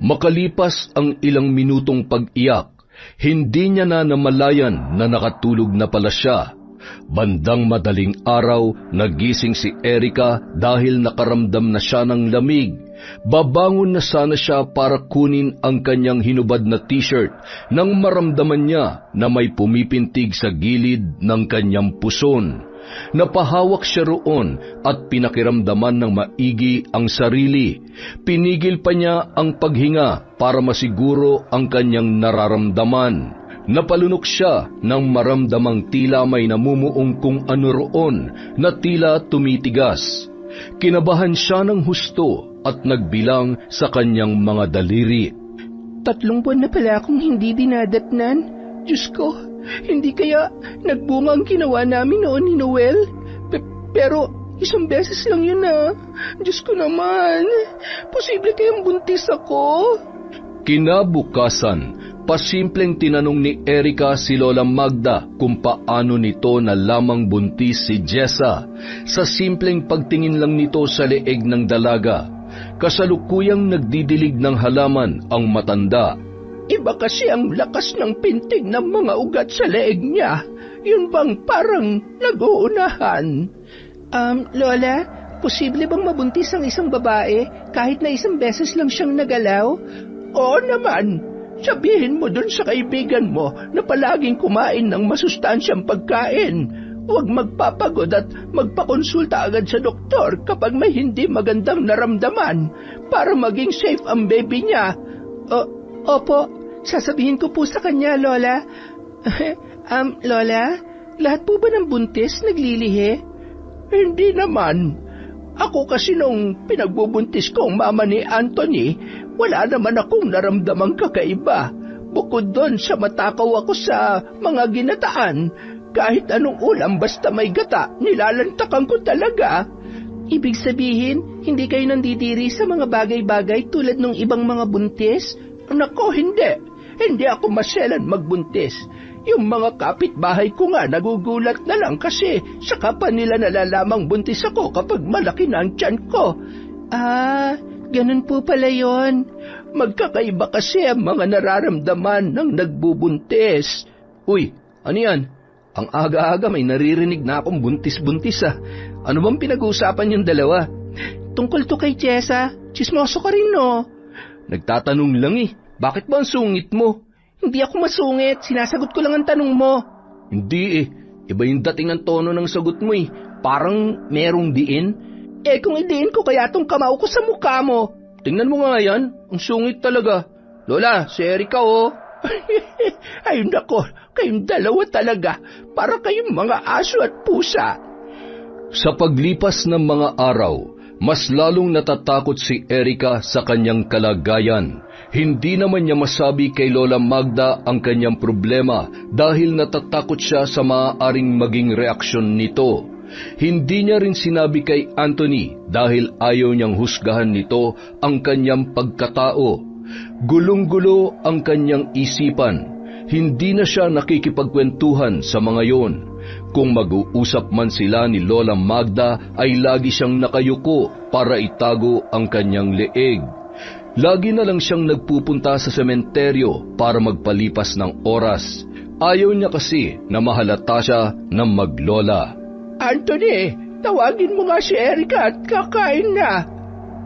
Makalipas ang ilang minutong pag-iyak, hindi niya na namalayan na nakatulog na pala siya. Bandang madaling araw, nagising si Erica dahil nakaramdam na siya ng lamig. Babangon na sana siya para kunin ang kanyang hinubad na t-shirt nang maramdaman niya na may pumipintig sa gilid ng kanyang puson. Napahawak siya roon at pinakiramdaman ng maigi ang sarili. Pinigil pa niya ang paghinga para masiguro ang kanyang nararamdaman. Napalunok siya nang maramdamang tila may namumuong kung ano roon na tila tumitigas. Kinabahan siya ng husto at nagbilang sa kanyang mga daliri. 3 buwan na pala akong hindi dinadatnan. Diyos ko, hindi kaya nagbunga ang ginawa namin noon ni Noel? Pero 1 beses lang yun ah. Diyos ko naman, posible kayang buntis ako? Kinabukasan, pasimpleng tinanong ni Erica si Lola Magda kung paano nito na lamang buntis si Jessa sa simpleng pagtingin lang nito sa leeg ng dalaga. Kasalukuyang nagdidilig ng halaman ang matanda. Iba kasi ang lakas ng pintig ng mga ugat sa leeg niya. Yun bang parang nag-uunahan? Lola, posible bang mabuntis ang isang babae kahit na 1 beses lang siyang nagalaw? Oo naman. Sabihin mo dun sa kaibigan mo na palaging kumain ng masustansyang pagkain. Huwag magpapagod at magpakonsulta agad sa doktor kapag may hindi magandang naramdaman para maging safe ang baby niya. Opo, sasabihin ko po sa kanya, Lola. Lola, lahat po ba ng buntis naglilihi? Hindi naman. Ako kasi nung pinagbubuntis ko ang mama ni Anthony, wala naman akong naramdamang kakaiba. Bukod doon sa matakaw ako sa mga ginataan, kahit anong ulam basta may gata, nilalantakan ko talaga. Ibig sabihin, hindi kayo nandidiri sa mga bagay-bagay tulad ng ibang mga buntis? Nako, hindi. Hindi ako maselan magbuntis. Yung mga kapitbahay ko nga nagugulat na lang kasi saka pa nila nalalamang buntis ako kapag malaki na ang tiyan ko. Ganun po pala yon. Magkakaiba kasi ang mga nararamdaman ng nagbubuntis. Uy, ano yan? Ang aga-aga may naririnig na akong buntis-buntis ah. Ano bang pinag-uusapan yung dalawa? Tungkol to kay Jessa. Chismoso ka rin no? Nagtatanong lang eh. Bakit ba ang sungit mo? Hindi ako masungit. Sinasagot ko lang ang tanong mo. Hindi eh. Iba yung dating ng tono ng sagot mo eh. Parang merong diin. Kung idiin ko kaya tong kamao ko sa mukha mo. Tingnan mo nga yan. Ang sungit talaga. Lola, si Erica oh. Ay nako, kayong dalawa talaga. Para kayong mga aso at pusa. Sa paglipas ng mga araw, mas lalong natatakot si Erica sa kanyang kalagayan. Hindi naman niya masabi kay Lola Magda ang kanyang problema dahil natatakot siya sa maaaring maging reaksyon nito. Hindi niya rin sinabi kay Anthony dahil ayaw niyang husgahan nito ang kanyang pagkatao. Gulong-gulo ang kanyang isipan. Hindi na siya nakikipagkwentuhan sa mga yon. Kung mag-uusap man sila ni Lola Magda ay lagi siyang nakayuko para itago ang kanyang leeg. Lagi na lang siyang nagpupunta sa sementeryo para magpalipas ng oras. Ayaw niya kasi na mahalata siya ng maglola. Anthony, tawagin mo nga si Erica at kakain na.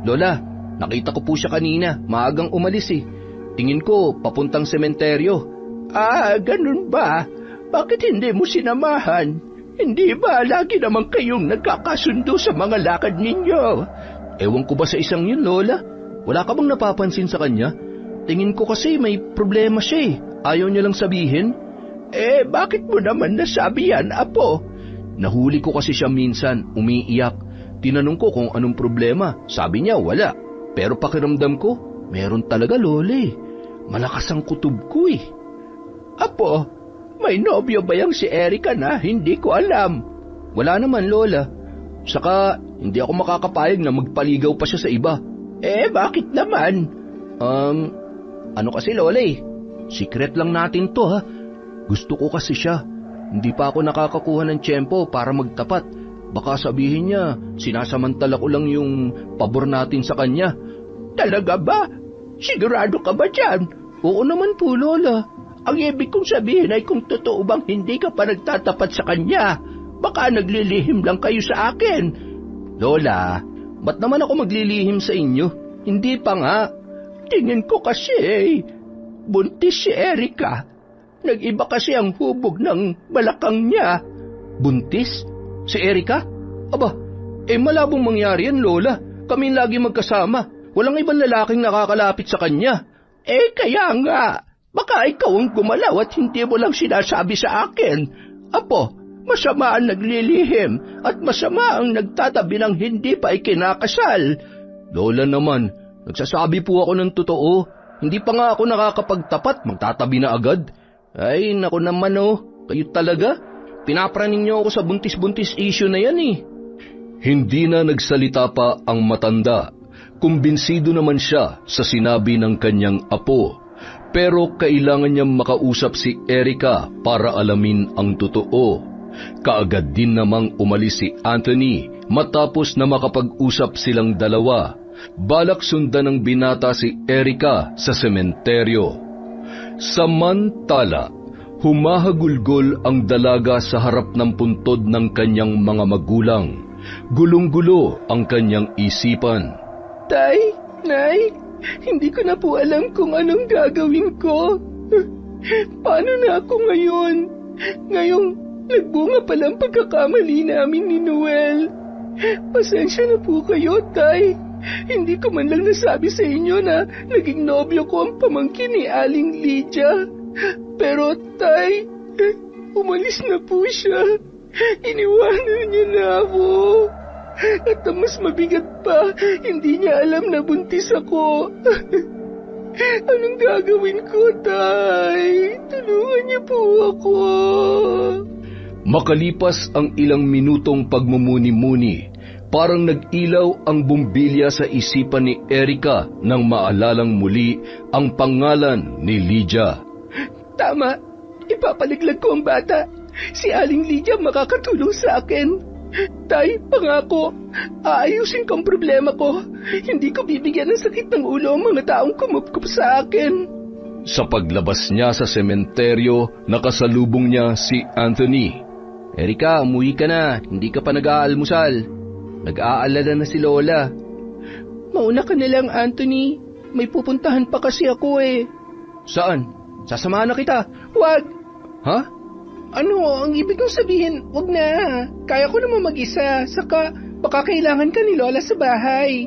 Lola, nakita ko po siya kanina. Maagang umalis eh. Tingin ko papuntang sementeryo. Ganun ba? Bakit hindi mo sinamahan? Hindi ba lagi naman kayong nagkakasundo sa mga lakad ninyo? Ewan ko ba sa isang yun, Lola? Wala ka bang napapansin sa kanya? Tingin ko kasi may problema siya eh. Ayaw niya lang sabihin. Bakit mo naman nasabi yan, Apo? Nahuli ko kasi siya minsan, umiiyak. Tinanong ko kung anong problema. Sabi niya, wala. Pero pakiramdam ko, meron talaga, Lola eh. Malakas ang kutob ko eh. Apo, may nobyo ba yang si Erica na hindi ko alam? Wala naman, Lola. Saka, hindi ako makakapayag na magpaligaw pa siya sa iba. Bakit naman? Ano kasi, Lola eh. Secret lang natin to ha. Gusto ko kasi siya. Hindi pa ako nakakakuha ng tiyempo para magtapat. Baka sabihin niya, sinasamantala ko lang yung pabor natin sa kanya. Talaga ba? Sigurado ka ba dyan? Oo naman po, Lola. Ang ibig kong sabihin ay kung totoo bang hindi ka pa nagtatapat sa kanya, baka naglilihim lang kayo sa akin. Lola, ba't naman ako maglilihim sa inyo? Hindi pa nga. Tingin ko kasi, buntis si Erica. Nag-iba kasi ang hubog ng balakang niya. Buntis? Si Erica? Aba, malabong mangyari yan, Lola. Kami lagi magkasama. Walang ibang lalaking nakakalapit sa kanya. Kaya nga. Baka ikaw ang gumalaw at hindi mo lang sinasabi sa akin. Apo, masama ang naglilihim at masama ang nagtatabi ng hindi pa ikinakasal. Lola naman, nagsasabi po ako ng totoo. Hindi pa nga ako nakakapagtapat, magtatabi na agad. Ay, naku naman kayo talaga. Pinapraning niyo ako sa buntis-buntis issue na yan eh. Hindi na nagsalita pa ang matanda. Kumbinsido naman siya sa sinabi ng kanyang apo. Pero kailangan niyang makausap si Erica para alamin ang totoo. Kaagad din namang umalis si Anthony matapos na makapag-usap silang dalawa. Balak sundan ng binata si Erica sa sementeryo. Samantala, humahagulgol ang dalaga sa harap ng puntod ng kanyang mga magulang. Gulong-gulo ang kanyang isipan. Tay, Nay, hindi ko na po alam kung anong gagawin ko. Paano na ako ngayon? Ngayong nagbunga palang pagkakamali namin ni Noel. Pasensya na po kayo, Tay. Hindi ko man lang nasabi sa inyo na naging nobyo ko ang pamangkin ni Aling Lydia. Pero, Tay, umalis na po siya. Iniwanan niya na ako. At ang mas mabigat pa, hindi niya alam na buntis ako. Anong gagawin ko, Tay? Tulungan niyo po ako. Makalipas ang ilang minutong pagmumuni-muni, parang nag-ilaw ang bumbilya sa isipan ni Erica nang maalalang muli ang pangalan ni Lydia. Tama, ipapaliglag ko ang bata. Si Aling Lydia makakatulong sa akin. Tay, pangako, aayusin ko ang problema ko. Hindi ko bibigyan ng sakit ng ulo ang mga taong kumupkup sa akin. Sa paglabas niya sa sementeryo, nakasalubong niya si Anthony. Erica, umuwi ka na. Hindi ka pa nag-aalmusal. Nag-aalala na si Lola. Mauna ka na lang, Anthony. May pupuntahan pa kasi ako eh. Saan? Sasamahan na kita. Wag! Ha? Ano, ang ibig kong sabihin, wag na. Kaya ko naman mag-isa. Saka, baka kailangan ka ni Lola sa bahay.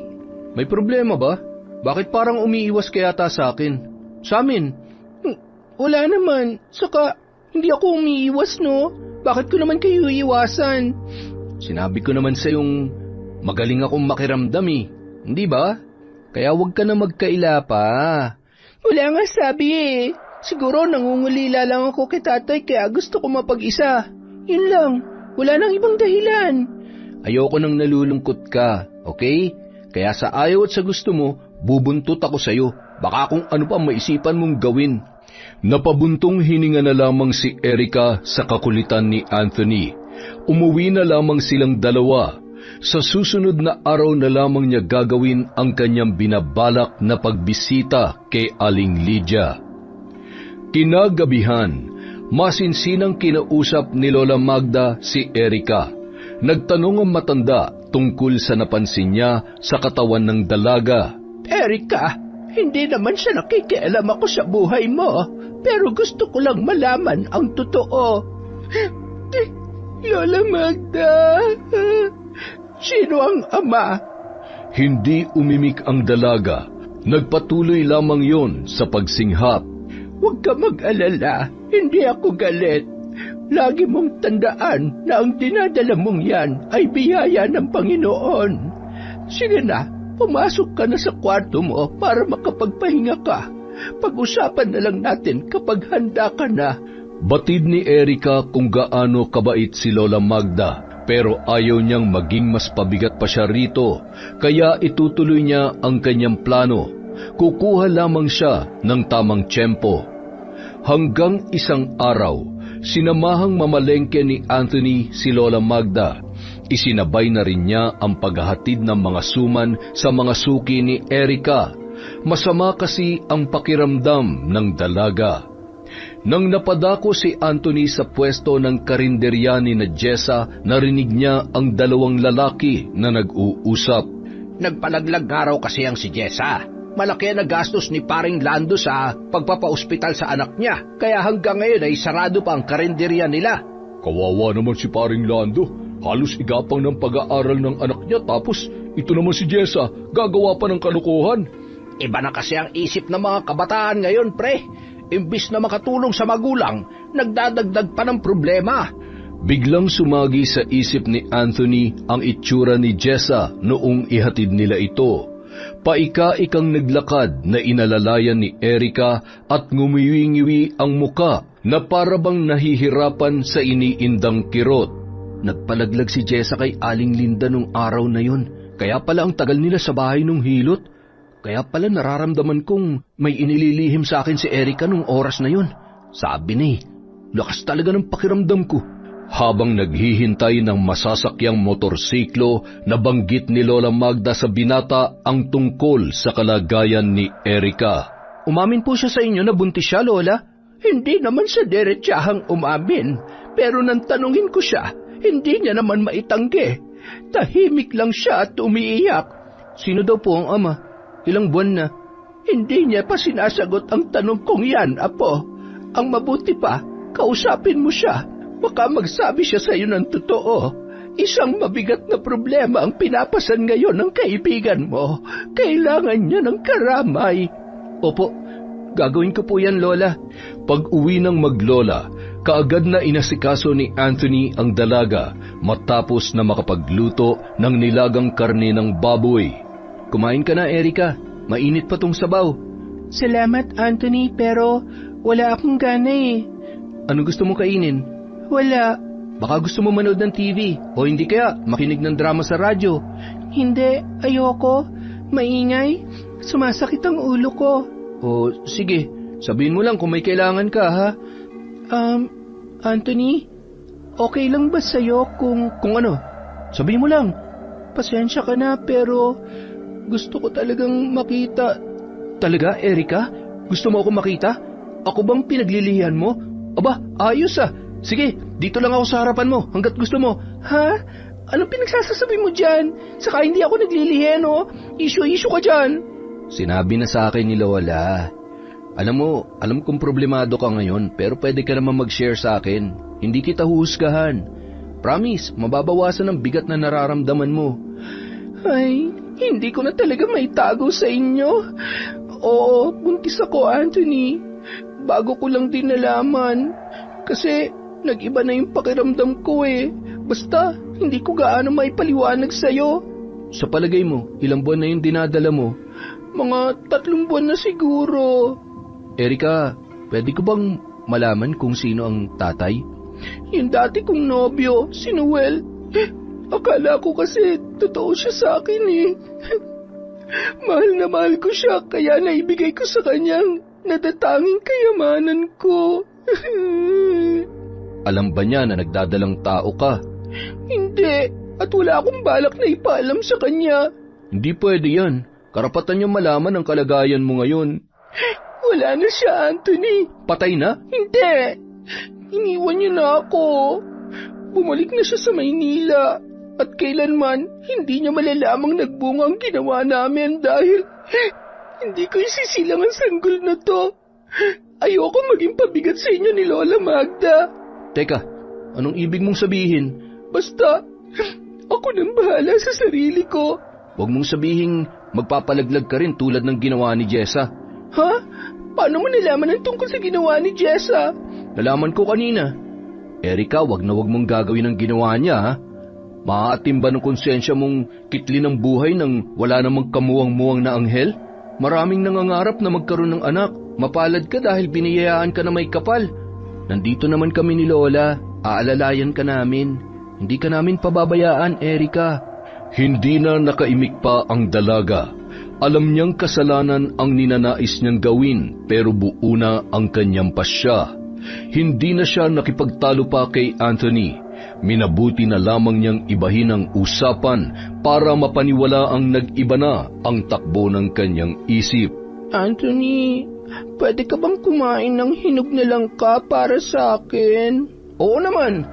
May problema ba? Bakit parang umiiwas ka yata sa akin? Sa amin? Wala naman. Saka, hindi ako umiiwas, no? Bakit ko naman kayo iiwasan? Sinabi ko naman sa yung magaling akong makiramdam eh. Hindi ba? Kaya wag ka na magkaila pa. Wala nga sabi eh. Siguro nangungulila lang ako kay tatay kaya gusto ko mapag-isa. Yun lang. Wala nang ibang dahilan. Ayoko nang nalulungkot ka, okay? Kaya sa ayaw at sa gusto mo, bubuntot ako sa'yo. Baka kung ano pa maisipan mong gawin. Napabuntong hininga na lamang si Erica sa kakulitan ni Anthony. Umuwi na lamang silang dalawa. Sa susunod na araw na lamang niya gagawin ang kanyang binabalak na pagbisita kay Aling Lydia. Kinagabihan, masinsinang kinausap ni Lola Magda si Erica. Nagtanong ang matanda tungkol sa napansin niya sa katawan ng dalaga. Erica, hindi naman siya nakikialam ako sa buhay mo, pero gusto ko lang malaman ang totoo. Lola Magda, sino ang ama? Hindi umimik ang dalaga. Nagpatuloy lamang yon sa pagsinghap. Huwag ka mag-alala, hindi ako galit. lagi mong tandaan na ang dinadala mong yan ay biyaya ng Panginoon. Sige na, pumasok ka na sa kwarto mo para makapagpahinga ka. Pag-usapan na lang natin kapag handa ka na. Batid ni Erica kung gaano kabait si Lola Magda, pero ayaw niyang maging mas pabigat pa siya rito, kaya itutuloy niya ang kanyang plano. Kukuha lamang siya ng tamang tiyempo. Hanggang isang araw, sinamahang mamalengke ni Anthony si Lola Magda. Isinabay na rin niya ang paghahatid ng mga suman sa mga suki ni Erica. Masama kasi ang pakiramdam ng dalaga. Nang napadako si Anthony sa pwesto ng karinderya ni Jessa, narinig niya ang dalawang lalaki na nag-uusap. Nagpalaglag nga raw kasi ang si Jessa. Malaki ang nagastos ni paring Lando sa pagpapa-ospital sa anak niya, kaya hanggang ngayon ay sarado pa ang karinderya nila. Kawawa naman si paring Lando. Halos igapang ng pag-aaral ng anak niya, tapos ito naman si Jessa, gagawa pa ng kalukuhan. Iba na kasi ang isip ng mga kabataan ngayon, pre. Imbis na makatulong sa magulang, nagdadagdag pa ng problema. Biglang sumagi sa isip ni Anthony ang itsura ni Jessa noong ihatid nila ito. Paika-ikang naglakad na inalalayan ni Erica at ngumiwi-ngiwi ang muka na parabang nahihirapan sa iniindang kirot. Nagpalaglag si Jessa kay Aling Linda nung araw na yon, kaya pala ang tagal nila sa bahay nung hilot. Kaya pala nararamdaman kong may inililihim sa akin si Erica nung oras na yon. Sabi ni, lakas talaga ng pakiramdam ko. Habang naghihintay ng masasakyang motorsiklo, nabanggit ni Lola Magda sa binata ang tungkol sa kalagayan ni Erica. Umamin po siya sa inyo na buntis siya, Lola? Hindi naman sa diretsahang umamin, pero nang tanungin ko siya, hindi niya naman maitanggi. Tahimik lang siya at umiiyak. Sino daw po ang ama? Ilang buwan na? Hindi niya pa sinasagot ang tanong kong yan, Apo. Ang mabuti pa, kausapin mo siya. Baka magsabi siya sa iyo ng totoo. Isang mabigat na problema ang pinapasan ngayon ng kaibigan mo. Kailangan niya ng karamay. Opo, gagawin ko po yan, Lola. Pag-uwi ng maglola, kaagad na inasikaso ni Anthony ang dalaga matapos na makapagluto ng nilagang karne ng baboy. Kumain ka na, Erica. Mainit pa tong sabaw. Salamat, Anthony, pero wala akong gana eh. Ano gusto mo kainin? Wala. Baka gusto mo manood ng TV, o hindi kaya makinig ng drama sa radyo. Hindi, ayoko. Maingay. Sumasakit ang ulo ko. O, sige. Sabihin mo lang kung may kailangan ka, ha? Anthony, okay lang ba sa'yo kung ano? Sabihin mo lang. Pasensya ka na, pero gusto ko talagang makita. Talaga, Erica? Gusto mo ako makita? Ako bang pinaglilihan mo? Aba, ayos ah. Sige, dito lang ako sa harapan mo hanggat gusto mo. Ha? Anong pinagsasasabi mo dyan? Saka hindi ako naglilihan, oh. Issue ka dyan. Sinabi na sa akin ni Lola. Alam kong problemado ka ngayon, pero pwede ka naman mag-share sa akin. Hindi kita huhusgahan. Promise, mababawasan ang bigat na nararamdaman mo. Ay, hindi ko na talaga maitago sa inyo. Oo, buntis ako, Anthony. Bago ko lang din nalaman. Kasi nag-iba na yung pakiramdam ko eh. Basta, hindi ko gaano maipaliwanag sa'yo. Sa palagay mo, ilang buwan na yung dinadala mo? Mga 3 buwan na siguro. Erica, pwede ko bang malaman kung sino ang tatay? Yung dati kong nobyo, si Noel. Akala ko kasi totoo siya sa akin eh. Mahal na mahal ko siya, kaya naibigay ko sa kanyang natatanging kayamanan ko. Alam ba niya na nagdadalang tao ka? Hindi, at wala akong balak na ipaalam sa kanya. Hindi pwede yan. Karapatan niya malaman ang kalagayan mo ngayon. Wala na siya, Anthony. Patay na? Hindi. Iniwan niya na ako. Bumalik na siya sa Maynila. At kailanman, hindi niya malalamang nagbunga ang ginawa namin dahil hindi ko isisilang ang sanggol na to. Ayoko maging pabigat sa inyo ni Lola Magda. Teka, anong ibig mong sabihin? Basta, ako nang bahala sa sarili ko. Huwag mong sabihin magpapalaglag ka rin tulad ng ginawa ni Jessa. Ha? Paano mo nalaman ang tungkol sa ginawa ni Jessa? Nalaman ko kanina. Erika, wag na wag mong gagawin ang ginawa niya, ha? Maaatim ba ng konsensya mong kitli ng buhay nang wala namang kamuwang-muwang na anghel? Maraming nangangarap na magkaroon ng anak. Mapalad ka dahil biniyayaan ka na may kapal. Nandito naman kami ni Lola. Aalalayan ka namin. Hindi ka namin pababayaan, Erika. Hindi na nakaimik pa ang dalaga. Alam niyang kasalanan ang ninanais niyang gawin, pero buo na ang kanyang pasya. Hindi na siya nakipagtalo pa kay Anthony. Minabuti na lamang niyang ibahin ang usapan para mapaniwala ang nag-iba na ang takbo ng kanyang isip. Anthony, pwede ka bang kumain ng hinog na langka para sa akin? Oo naman.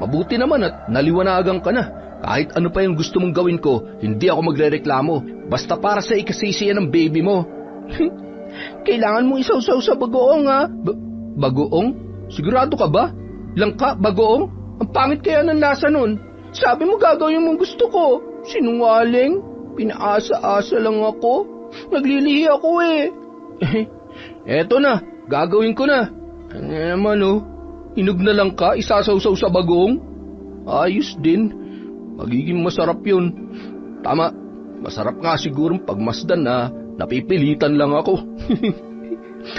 Mabuti naman at naliwanagan ka na. Kahit ano pa yung gusto mong gawin ko, hindi ako magrereklamo. Basta para sa ikasisiyan ng baby mo. Kailangan mo isawsaw sa bagoong, ha? Bagoong? Sigurado ka ba? Langka, bagoong? Ang pangit kaya ng lasa nun. Sabi mo gagawin mong gusto ko. Sinungaling. Pinaasa-asa lang ako. Naglilihi ako eh. Eto na, gagawin ko na. Ano naman hinog na langka, isasawsaw sa bagoong? Ayos din. Magiging masarap yun. Tama, masarap nga sigurong pagmasdan na napipilitan lang ako.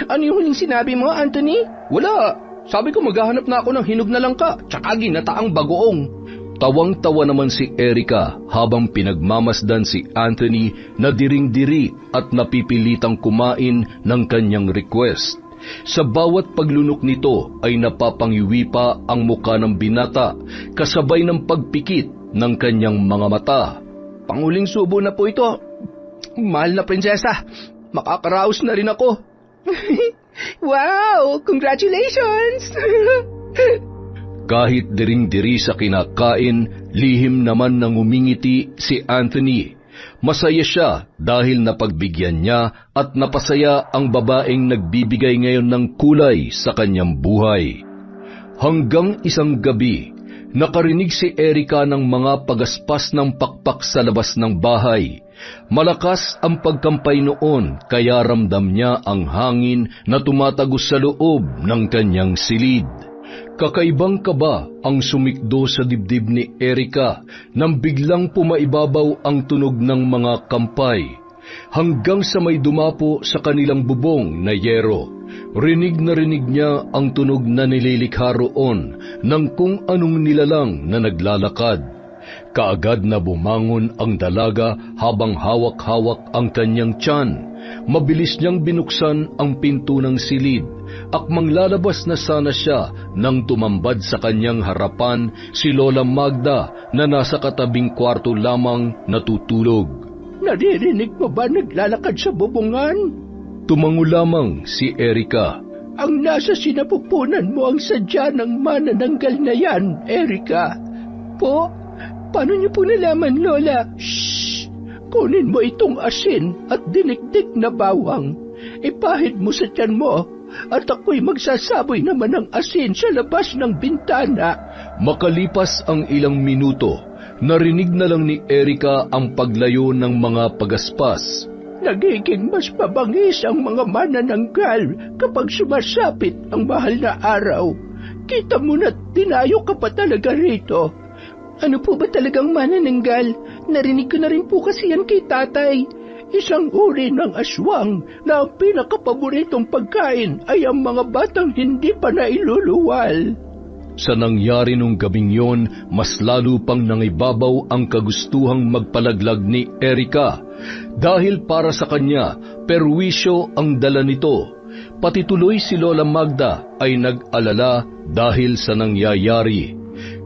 Ano yung huling sinabi mo, Anthony? Wala. Sabi ko maghahanap na ako ng hinog na langka, tsaka ginataang bagoong. Tawang-tawa naman si Erika habang pinagmamasdan si Anthony na diring-diri at napipilitang kumain ng kanyang request. Sa bawat paglunok nito ay napapangiwi pa ang muka ng binata, kasabay ng pagpikit ng kanyang mga mata. Panguling subo na po ito. Mahal na prinsesa, makakaraos na rin ako. Wow! Congratulations! Kahit diring-diri sa kinakain, lihim naman nang umingiti si Anthony. Masaya siya dahil napagbigyan niya at napasaya ang babaeng nagbibigay ngayon ng kulay sa kanyang buhay. Hanggang isang gabi, nakarinig si Erika ng mga pagaspas ng pakpak sa labas ng bahay. Malakas ang pagkampay noon kaya ramdam niya ang hangin na tumatagos sa loob ng kanyang silid. Kakaibang kaba ang sumikdo sa dibdib ni Erika nang biglang pumaibabaw ang tunog ng mga kampay. Hanggang sa may dumapo sa kanilang bubong na yero, rinig na rinig niya ang tunog na nililikha roon ng kung anong nilalang na naglalakad. Kaagad na bumangon ang dalaga habang hawak-hawak ang kanyang tiyan. Mabilis niyang binuksan ang pinto ng silid. Akmang lalabas na sana siya nang tumambad sa kanyang harapan si Lola Magda na nasa katabing kwarto lamang natutulog. Naririnig mo ba naglalakad sa bubungan? Tumango lamang si Erika. Ang nasa sinapupunan mo ang sadya ng manananggal na yan, Erika. Po? Paano niyo po nalaman, Lola? Shhh! Kunin mo itong asin at dinikdik na bawang. Ipahid mo sa tiyan mo at ako'y magsasaboy naman ng asin sa labas ng bintana. Makalipas ang ilang minuto, narinig na lang ni Erika ang paglayo ng mga pagaspas. Nagiging mas mabangis ang mga manananggal kapag sumasapit ang mahal na araw. Kita mo na't tinayo ka pa talaga rito. Ano po ba talagang manananggal? Narinig ko na rin po kasi yan kay tatay. Isang uri ng aswang na ang pinakapaboritong pagkain ay ang mga batang hindi pa nailuluwal. Sa nangyari nung gabing yon, mas lalo pang nangibabaw ang kagustuhang magpalaglag ni Erika. Dahil para sa kanya, perwisyo ang dala nito. Pati tuloy si Lola Magda ay nag-alala dahil sa nangyayari.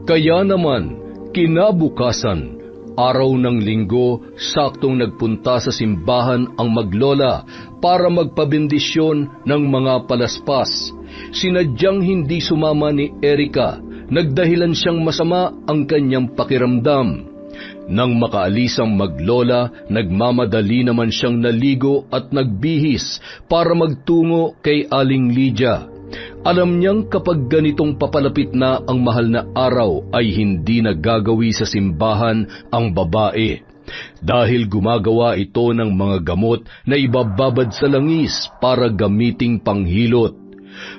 Kaya naman, kinabukasan, araw ng linggo, saktong nagpunta sa simbahan ang maglola para magpabendisyon ng mga palaspas. Sinadyang hindi sumama ni Erika, nagdahilan siyang masama ang kanyang pakiramdam. Nang makaalis ang maglola, nagmamadali naman siyang naligo at nagbihis para magtungo kay Aling Lydia. Alam niyang kapag ganitong papalapit na ang mahal na araw ay hindi nagagawi sa simbahan ang babae. Dahil gumagawa ito ng mga gamot na ibababad sa langis para gamiting panghilot.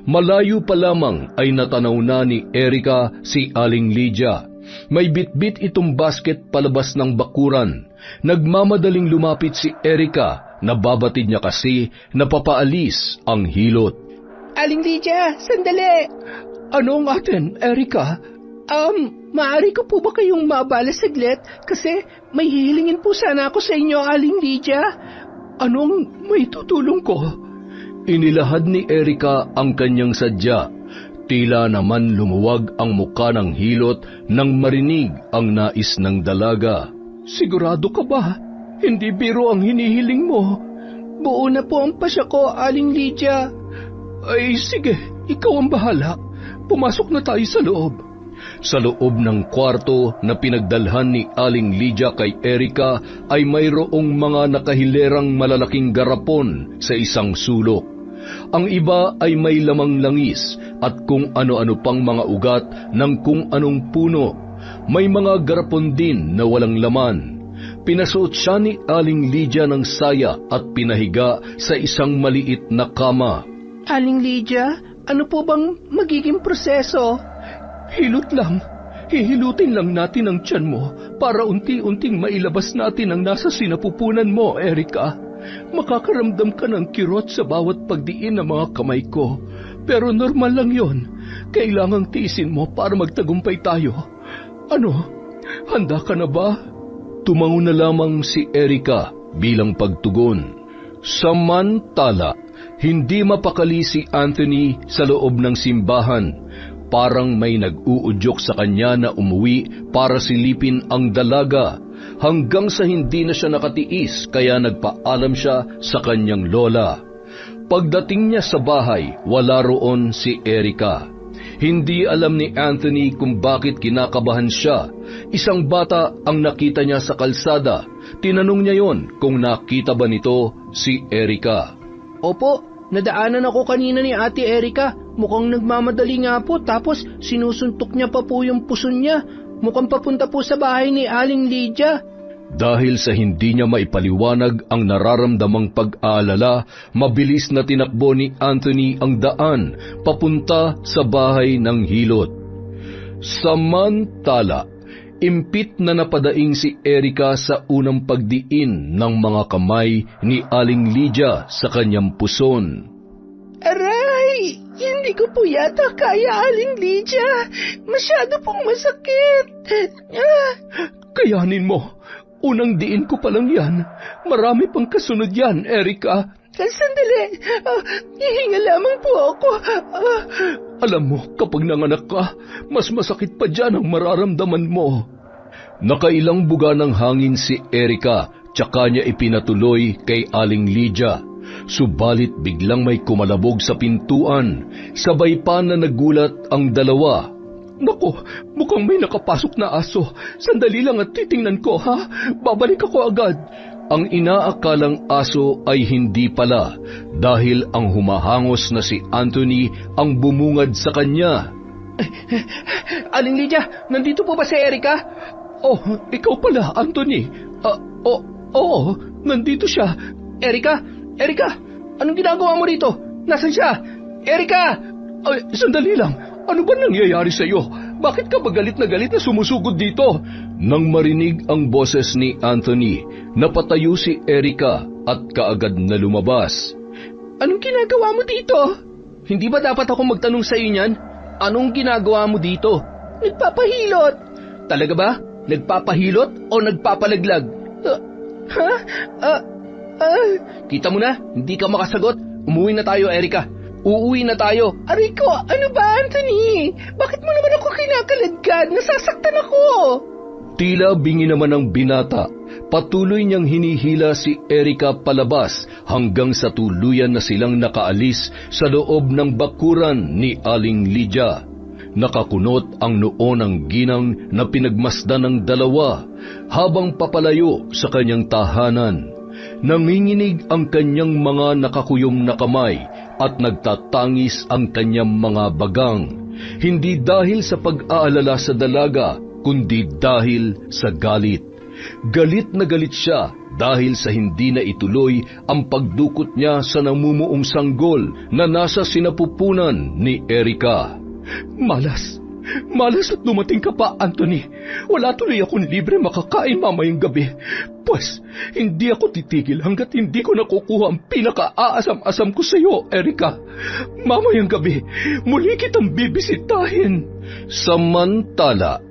Malayo pa lamang ay natanaw na ni Erica si Aling Lydia. May bitbit itong basket palabas ng bakuran. Nagmamadaling lumapit si Erica, nababatid niya kasi napapaalis ang hilot. Aling Lydia, sandali! Anong atin, Erica? Maaari ko po ba kayong maabala saglit? Kasi may hihilingin po sana ako sa inyo, Aling Lydia. Anong may tutulong ko? Inilahad ni Erica ang kanyang sadya. Tila naman lumuwag ang muka ng hilot nang marinig ang nais ng dalaga. Sigurado ka ba? Hindi biro ang hinihiling mo. Buo na po ang pasya ko, Aling Lydia. Ay sige, ikaw ang bahala. Pumasok na tayo sa loob. Sa loob ng kwarto na pinagdalhan ni Aling Lydia kay Erica ay mayroong mga nakahilerang malalaking garapon sa isang sulok. Ang iba ay may lamang langis at kung ano-ano pang mga ugat ng kung anong puno. May mga garapon din na walang laman. Pinasuot siya ni Aling Lydia ng saya at pinahiga sa isang maliit na kama. Aling Lydia, ano po bang magiging proseso? Hilot lang. Hihilutin lang natin ang tiyan mo para unti-unting mailabas natin ang nasa sinapupunan mo, Erica. Makakaramdam ka ng kirot sa bawat pagdiin ng mga kamay ko. Pero normal lang yon. Kailangang tiisin mo para magtagumpay tayo. Ano? Handa ka na ba? Tumango na lamang si Erica bilang pagtugon. Samantala, hindi mapakali si Anthony sa loob ng simbahan. Parang may nag-uudyok sa kanya na umuwi para silipin ang dalaga hanggang sa hindi na siya nakatiis kaya nagpaalam siya sa kanyang lola. Pagdating niya sa bahay, wala roon si Erica. Hindi alam ni Anthony kung bakit kinakabahan siya. Isang bata ang nakita niya sa kalsada. Tinanong niya yon kung nakita ba nito si Erica. Opo, nadaanan ako kanina ni Ate Erica. Mukhang nagmamadali nga po tapos sinusuntok niya pa po yung puson niya. Mukhang papunta po sa bahay ni Aling Lydia. Dahil sa hindi niya maipaliwanag ang nararamdamang pag-aalala, mabilis na tinakbo ni Anthony ang daan papunta sa bahay ng hilot. Samantala, impit na napadaing si Erica sa unang pagdiin ng mga kamay ni Aling Lydia sa kanyang puson. Aray! Hindi ko po yata kaya, Aling Lydia. Masyado pong masakit. Kayanin mo. Unang diin ko pa lang yan. Marami pang kasunod yan, Erica. Sandali. Hihinga lamang po ako. Alam mo, kapag nanganak ka, mas masakit pa dyan ang mararamdaman mo. Nakailang buga ng hangin si Erica, tsaka niya ipinatuloy kay Aling Lydia. Subalit biglang may kumalabog sa pintuan, sabay pa na nagulat ang dalawa. Naku, mukhang may nakapasok na aso. Sandali lang at titingnan ko, ha? Babalik ako agad. Ang inaakalang aso ay hindi pala, dahil ang humahangos na si Anthony ang bumungad sa kanya. Aling Lydia, nandito po ba si Erica? Oh, ikaw pala, Anthony. Oo, nandito siya. Erica, anong ginagawa mo rito? Nasaan siya? Erica! Ay, sandali lang. Ano ba nangyayari sa iyo? Bakit ka ba galit na sumusugod dito? Nang marinig ang boses ni Anthony, napatayo si Erica at kaagad na lumabas. Anong ginagawa mo dito? Hindi ba dapat ako magtanong sa iyo niyan? Anong ginagawa mo dito? Nagpapahilot. Talaga ba? Nagpapahilot o nagpapalaglag? Kita mo na, hindi ka makasagot. Umuwi na tayo, Erica. Uuwi na tayo. Aray ko, ano ba, Anthony? Bakit mo naman ako kinakaladkad? Nasasaktan ako. Tila bingi naman ang binata. Patuloy niyang hinihila si Erica palabas hanggang sa tuluyan na silang nakaalis sa loob ng bakuran ni Aling Lydia. Nakakunot ang noo ng ginang na pinagmasdan ng dalawa habang papalayo sa kanyang tahanan. Nanginginig ang kanyang mga nakakuyom na kamay at nagtatangis ang kanyang mga bagang, hindi dahil sa pag-aalala sa dalaga, kundi dahil sa galit. Galit na galit siya dahil sa hindi na ituloy ang pagdukot niya sa namumuong sanggol na nasa sinapupunan ni Erica. Malas at dumating ka pa, Anthony. Wala tuloy akong libre makakain mamayang gabi. Pues, hindi ako titigil hanggat hindi ko nakukuha ang pinaka-aasam-asam ko sa iyo, Erica. Mamayang gabi, muli kitang bibisitahin. Samantala,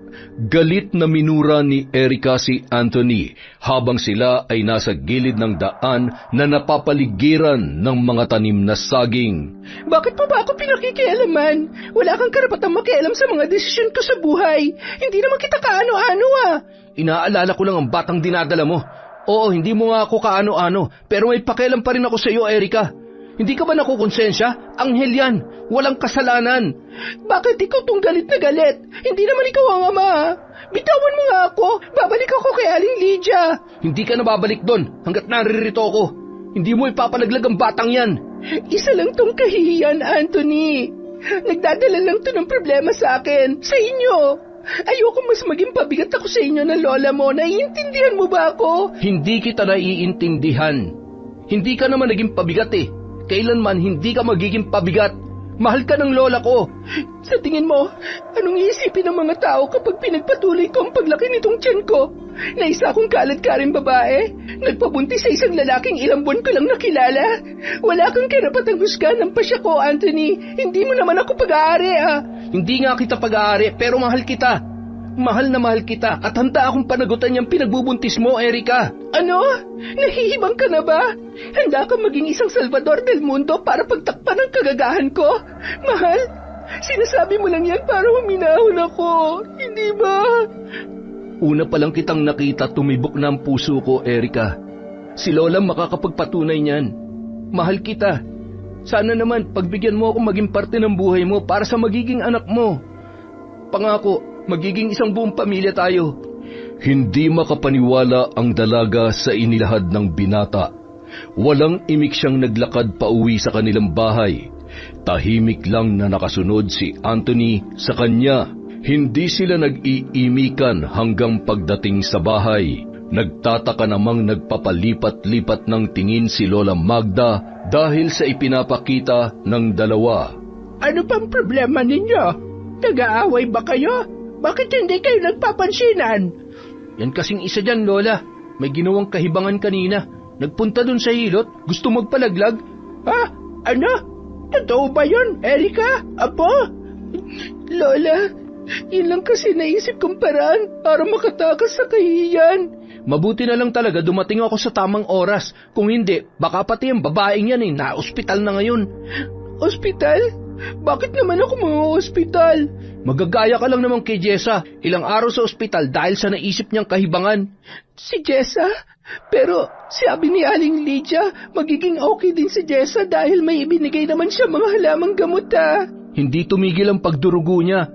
galit na minura ni Erica si Anthony habang sila ay nasa gilid ng daan na napapaligiran ng mga tanim na saging. Bakit pa ba ako pinakikialaman? Wala kang karapatang makialam sa mga desisyon ko sa buhay. Hindi naman kita kaano-ano Inaalala ko lang ang batang dinadala mo. Oo, hindi mo nga ako kaano-ano, pero may pakialam pa rin ako sa iyo, Erica. Hindi ka ba nakukonsensya? Anghel yan. Walang kasalanan. Bakit ikaw tong galit na galit? Hindi naman ikaw ang ama. Bitawan mo nga ako. Babalik ako kay Aling Lydia. Hindi ka na babalik doon hanggat naririto ako. Hindi mo ipapalaglag ang batang yan. Isa lang tong kahihiyan, Anthony. Nagdadala lang to ng problema sa akin. Sa inyo. Ayoko mas maging pabigat ako sa inyo ng lola mo. Naiintindihan mo ba ako? Hindi kita naiintindihan. Hindi ka naman naging pabigat Kailanman hindi ka magiging pabigat. Mahal ka ng lola ko. Sa tingin mo, anong iisipin ng mga tao kapag pinagpatuloy ko ang paglaki nitong tiyan ko? Na isa akong kalad-karing babae? Nagpabuntis sa isang lalaking ilang buwan ko lang nakilala? Wala kang karapatang husgahan ng pasya ko, Anthony. Hindi mo naman ako pag-aari, Hindi nga kita pag-aari, pero mahal kita. Mahal na mahal kita at handa akong panagutan yung pinagbubuntis mo, Erica. Ano? Nahihibang ka na ba? Handa ka maging isang Salvador del Mundo para pagtakpan ang kagagahan ko? Mahal, sinasabi mo lang yan para huminahon ako, hindi ba? Una pa lang kitang nakita, tumibok na ang puso ko, Erica. Si Lola makakapagpatunay niyan. Mahal kita. Sana naman pagbigyan mo ako maging parte ng buhay mo para sa magiging anak mo. Pangako, magiging isang buong pamilya tayo. Hindi makapaniwala ang dalaga sa inilahad ng binata. Walang imik siyang naglakad pauwi sa kanilang bahay. Tahimik lang na nakasunod si Anthony sa kanya. Hindi sila nag-iimikan hanggang pagdating sa bahay. Nagtataka namang nagpapalipat-lipat ng tingin si Lola Magda dahil sa ipinapakita ng dalawa. Ano pang problema ninyo? Nag-aaway ba kayo? Bakit hindi kayo nagpapansinan? Yan kasing isa dyan, Lola. May ginawang kahibangan kanina. Nagpunta dun sa hilot, gusto magpalaglag. Ano? Totoo ba yun, Erica? Apo? Lola, yun lang kasi naisip kong paraan para makatakas sa kahihiyan. Mabuti na lang talaga dumating ako sa tamang oras. Kung hindi, baka pati ang babaeng yan na-ospital na ngayon. Ospital? Bakit naman ako mga-ospital? Magagaya ka lang naman kay Jessa. Ilang araw sa ospital dahil sa naisip niyang kahibangan. Si Jessa? Pero sabi ni Aling Lydia, magiging okay din si Jessa dahil may ibinigay naman siya mga halamang gamot Hindi tumigil ang pagdurugo niya.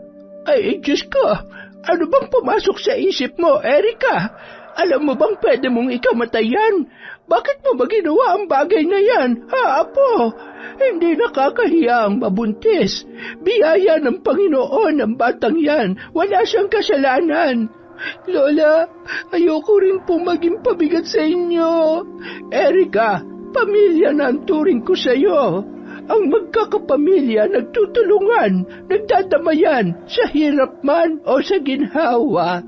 Ay, Diyos ko, ano bang pumasok sa isip mo, Erica? Alam mo bang pwede mong ikamatay yan? Bakit mo ba ginawa ang bagay na yan, Apo? Hindi nakakahiya ang mabuntis. Biyaya ng Panginoon ang batang yan. Wala siyang kasalanan. Lola, ayoko rin pong maging pabigat sa inyo. Erica, pamilya na ang turing ko sa iyo. Ang magkakapamilya nagtutulungan, nagdadamayan, sa hirap man o sa ginhawa.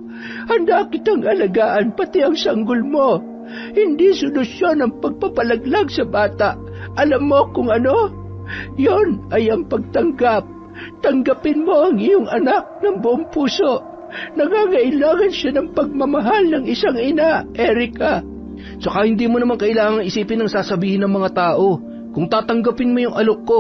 Handa kitang alagaan pati ang sanggol mo. Hindi solusyon ang pagpapalaglag sa bata. Alam mo kung ano? Yon ay ang pagtanggap. Tanggapin mo ang iyong anak ng buong puso. Nangangailangan siya ng pagmamahal ng isang ina, Erica. Saka hindi mo naman kailangan isipin ang sasabihin ng mga tao. Kung tatanggapin mo yung alok ko.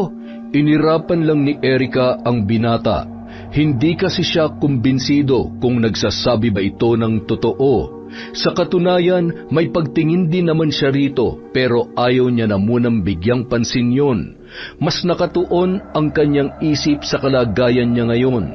Inirapan lang ni Erica ang binata. Hindi kasi siya kumbinsido kung nagsasabi ba ito ng totoo. Sa katunayan, may pagtingin din naman siya rito, pero ayaw niya na munang bigyang pansin yun. Mas nakatuon ang kanyang isip sa kalagayan niya ngayon.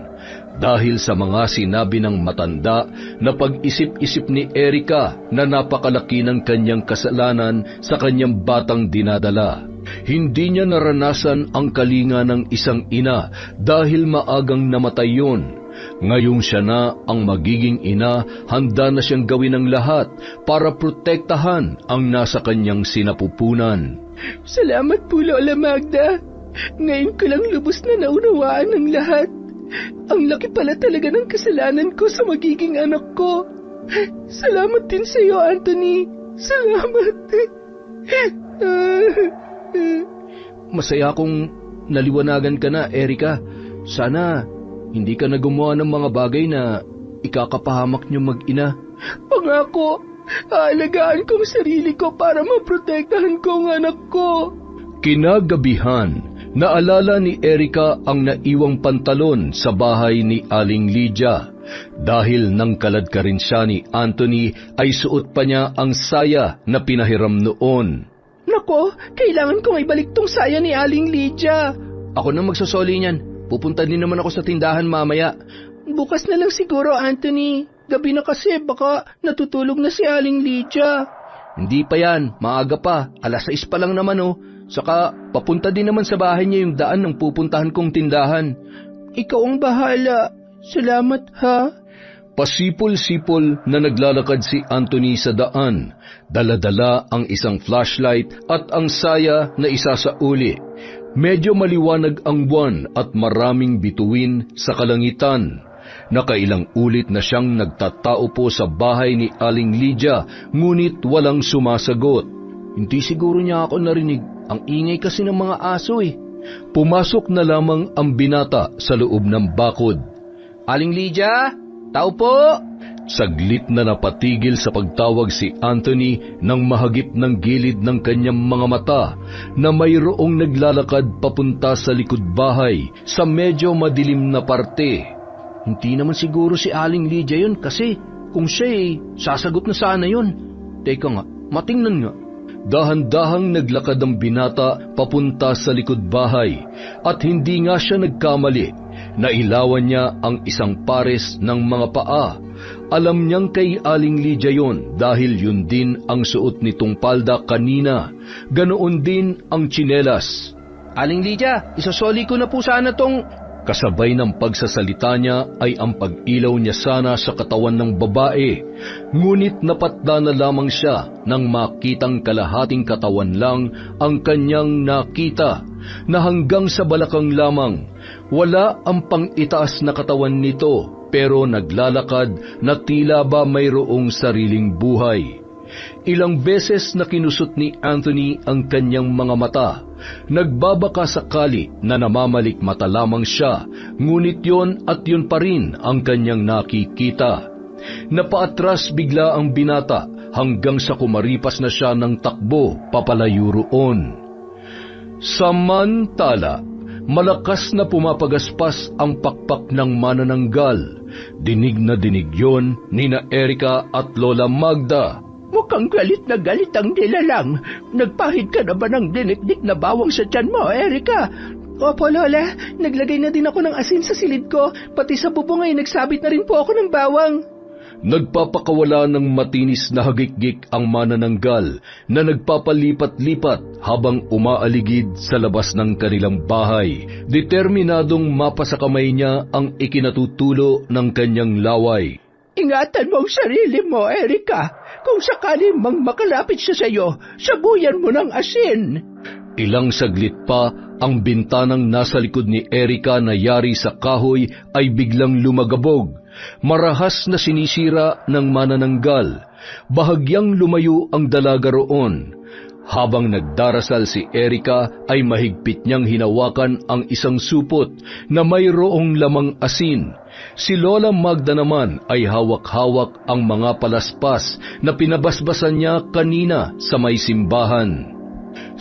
Dahil sa mga sinabi ng matanda na pag-isip-isip ni Erica na napakalaki ng kanyang kasalanan sa kanyang batang dinadala. Hindi niya naranasan ang kalinga ng isang ina dahil maagang namatay yun. Ngayong siya na ang magiging ina, handa na siyang gawin ang lahat para protektahan ang nasa kanyang sinapupunan. Salamat po, Lola Magda. Ngayon ko lang lubos na naunawaan ng lahat. Ang laki pala talaga ng kasalanan ko sa magiging anak ko. Salamat din sa iyo, Anthony. Salamat. Masaya akong naliwanagan ka na, Erica. Sana hindi ka na gumawa ng mga bagay na ikakapahamak niyo mag-ina. Pangako, aalagaan kong sarili ko para maprotektahan ko ang anak ko. Kinagabihan, naalala ni Erica ang naiwang pantalon sa bahay ni Aling Lydia. Dahil nang kalad ka rin siya ni Anthony, ay suot pa niya ang saya na pinahiram noon. Nako, kailangan kong ibalik tong saya ni Aling Lydia. Ako na magsasoli niyan. Pupunta din naman ako sa tindahan mamaya. Bukas na lang siguro, Anthony. Gabi na kasi, baka natutulog na si Aling Lydia. Hindi pa yan, maaga pa. 6:00 pa lang naman oh. Saka papunta din naman sa bahay niya yung daan ng pupuntahan kong tindahan. Ikaw ang bahala. Salamat ha. Pasipol-sipol na naglalakad si Anthony sa daan. Dala-dala ang isang flashlight at ang saya na isa sa uli. Medyo maliwanag ang buwan at maraming bituin sa kalangitan. Nakailang ulit na siyang nagtatao po sa bahay ni Aling Lydia, ngunit walang sumasagot. Hindi siguro niya ako narinig. Ang ingay kasi ng mga aso eh. Pumasok na lamang ang binata sa loob ng bakod. Aling Lydia, tao po! Saglit na napatigil sa pagtawag si Anthony nang mahagip ng gilid ng kanyang mga mata na mayroong naglalakad papunta sa likod bahay sa medyo madilim na parte. Hindi naman siguro si Aling Lydia yun kasi kung siya sasagot na sana yun. Teka nga, matingnan nga. Dahan-dahang naglakad ang binata papunta sa likod bahay at hindi nga siya nagkamali. Nailawan niya ang isang pares ng mga paa. Alam niyang kay Aling Lydia yon dahil yun din ang suot nitong palda kanina. Ganoon din ang tsinelas. Aling Lydia, isasoli ko na po sana tong... Kasabay ng pagsasalita niya ay ang pag-ilaw niya sana sa katawan ng babae. Ngunit napatda na lamang siya nang makitang kalahating katawan lang ang kanyang nakita, na hanggang sa balakang lamang. Wala ang pang-itaas na katawan nito, pero naglalakad na tila ba mayroong sariling buhay. Ilang beses na kinusot ni Anthony ang kanyang mga mata. Nagbabaka sakali na namamalikmata lamang siya, ngunit yon at yun pa rin ang kanyang nakikita. Napaatras bigla ang binata hanggang sa kumaripas na siya ng takbo papalayo roon. Samantala, malakas na pumapagaspas ang pakpak ng manananggal. Dinig na dinig yon nina Erica at Lola Magda. Mukhang galit na galit ang nilalang. Nagpahid ka na ba ng dinikdik na bawang sa tiyan mo, Erica? Opo, Lola. Naglagay na din ako ng asin sa silid ko. Pati sa bubong ay nagsabit na rin po ako ng bawang. Nagpapakawala ng matinis na hagikgik ang manananggal na nagpapalipat-lipat habang umaaligid sa labas ng kanilang bahay. Determinadong mapa sa kamay niya ang ikinatutulo ng kanyang laway. Ingatan mo ang sarili mo, Erica. Kung sakali mang makalapit siya sa iyo, sabuyan mo ng asin. Ilang saglit pa, ang bintanang nasa likod ni Erica na yari sa kahoy ay biglang lumagabog. Marahas na sinisira ng manananggal. Bahagyang lumayo ang dalaga roon. Habang nagdarasal si Erica ay mahigpit niyang hinawakan ang isang supot na mayroong lamang asin. Si Lola Magda naman ay hawak-hawak ang mga palaspas na pinabasbasan niya kanina sa may simbahan.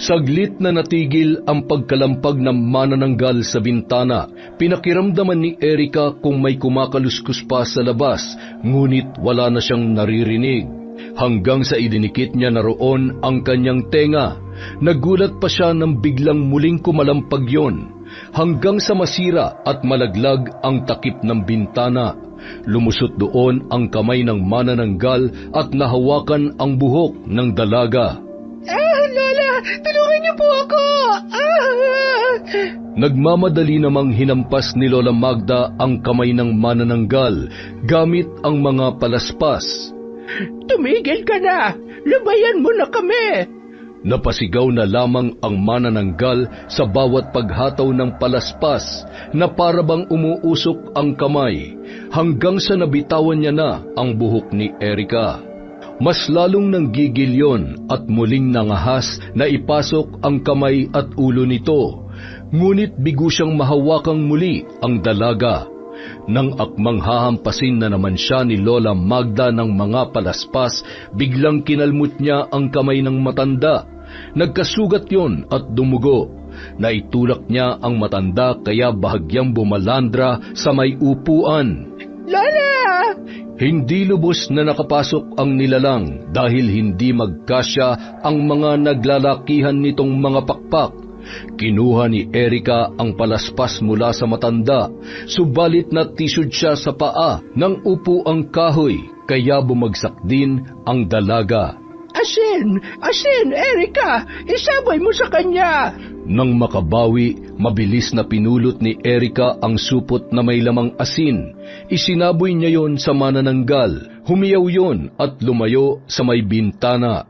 Saglit na natigil ang pagkalampag ng manananggal sa bintana. Pinakiramdaman ni Erica kung may kumakaluskus pa sa labas, ngunit wala na siyang naririnig. Hanggang sa idinikit niya na roon ang kanyang tenga. Nagulat pa siya nang biglang muling kumalampag yon, hanggang sa masira at malaglag ang takip ng bintana. Lumusot doon ang kamay ng manananggal at nahawakan ang buhok ng dalaga. Lola! Tulungan niyo po ako! Nagmamadali namang hinampas ni Lola Magda ang kamay ng manananggal gamit ang mga palaspas. Tumigil ka na! Lubayan mo na kami! Napasigaw na lamang ang manananggal sa bawat paghataw ng palaspas na parabang umuusok ang kamay hanggang sa nabitawan niya na ang buhok ni Erica. Mas lalong nanggigil yon at muling nangahas na ipasok ang kamay at ulo nito. Ngunit bigo siyang mahawakang muli ang dalaga. Nang akmang hahampasin na naman siya ni Lola Magda ng mga palaspas, biglang kinalmot niya ang kamay ng matanda. Nagkasugat yon at dumugo. Naitulak niya ang matanda kaya bahagyang bumalandra sa may upuan. Lola! Hindi lubos na nakapasok ang nilalang dahil hindi magkasya ang mga naglalakihan nitong mga pakpak. Kinuha ni Erica ang palaspas mula sa matanda, subalit natisod siya sa paa ng upuang kahoy, kaya bumagsak din ang dalaga. Asin! Asin, Erica! Isabay mo sa kanya! Nang makabawi, mabilis na pinulot ni Erica ang supot na may lamang asin. Isinaboy niya yon sa manananggal. Humiyaw yon at lumayo sa may bintana.